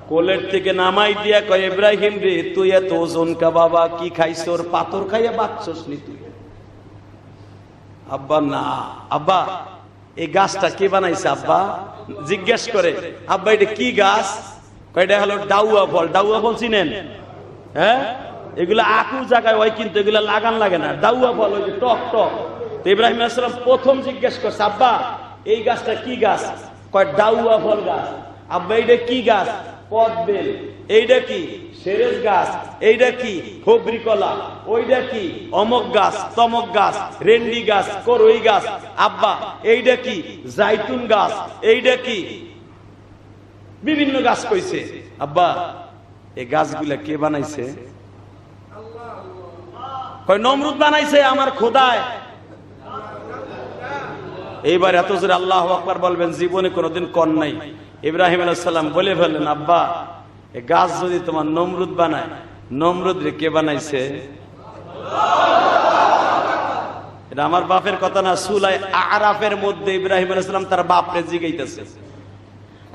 কোলের থেকে নামাই দিয়া কয়, ইব্রাহিম রে তুই এত ওজন কা বাবা, কি খাইছ? ওর পাথর খাইয়া বাঁচছস নি তুই? আব্বা না, আব্বা এই গাছটা কে বানাইছে? আব্বা জিজ্ঞেস করে, আব্বা এটা কি গাছ? কয়টা হলো ডাউয়া ফল। ডাউয়া ফল চিনেন? হ্যাঁ, এগুলা আকুর জায়গায় হয়, কিন্তু এগুলা লাগান লাগে না। ডাউয়া ফল ওই যে টক টক। তো ইব্রাহিম আলাইহিস সালাম প্রথম জিজ্ঞেস করছে, আব্বা এই গাছটা কি গাছ? কয় ডাউয়া ফল গাছ। আব্বা এইটা কি গাছ? পদ্মেল। এইটা কি? সেরেজ গাছ। এইটা কি? হবরি কলা। ওইটা কি? অমক গাছ, তমক গাছ, রেন্ডি গাছ, করই গাছ। আব্বা এইটা কি? জাইতুন গাছ। এইটা কি? বিভিন্ন গাছ কইছে। আব্বা এই গাছগুলা কে বানাইছে? কয় নমরুদ বানাইছে আমার খোদায়। এইবার এত জোরে আল্লাহু আকবার বলবেন, জীবনে কোনোদিন কর নাই। ইব্রাহিম আলাইহিস সালাম বলে ফেললেন, আব্বা এই গাছ যদি তোমার নমরুদ বানায়, নমরুদ রে কে বানাইছে? এটা আমার বাপের কথা না, সূরা আরাফের মধ্যে ইব্রাহিম আলাইহিস সালাম তার বাপরে জিগাইতেছে,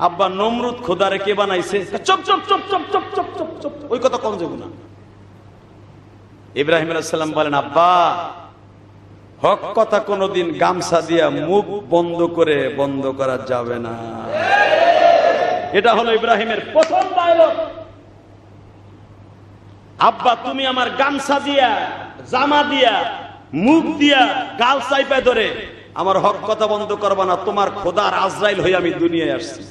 আব্বা নমরুদ খোদারে কে বানাইছে? চুপ চুপ চুপ চুপ চুপ চুপ চুপ চুপ, ওই কথা কম যাবো না। ইব্রাহিম আলাইহিস সালাম বলেন, আব্বা হক কথা কোনদিন গামছা দিয়া মুখ বন্ধ করে বন্ধ করা যাবে না। এটা হলো ইব্রাহিমের প্রথম ডায়লগ। আব্বা তুমি আমার গামছা দিয়া, জামা দিয়া, মুখ দিয়া গাল চাইপা ধরে আমার হক কথা বন্ধ করবা না, তোমার খোদার আজরাইল হয়ে আমি দুনিয়ায় আসছি।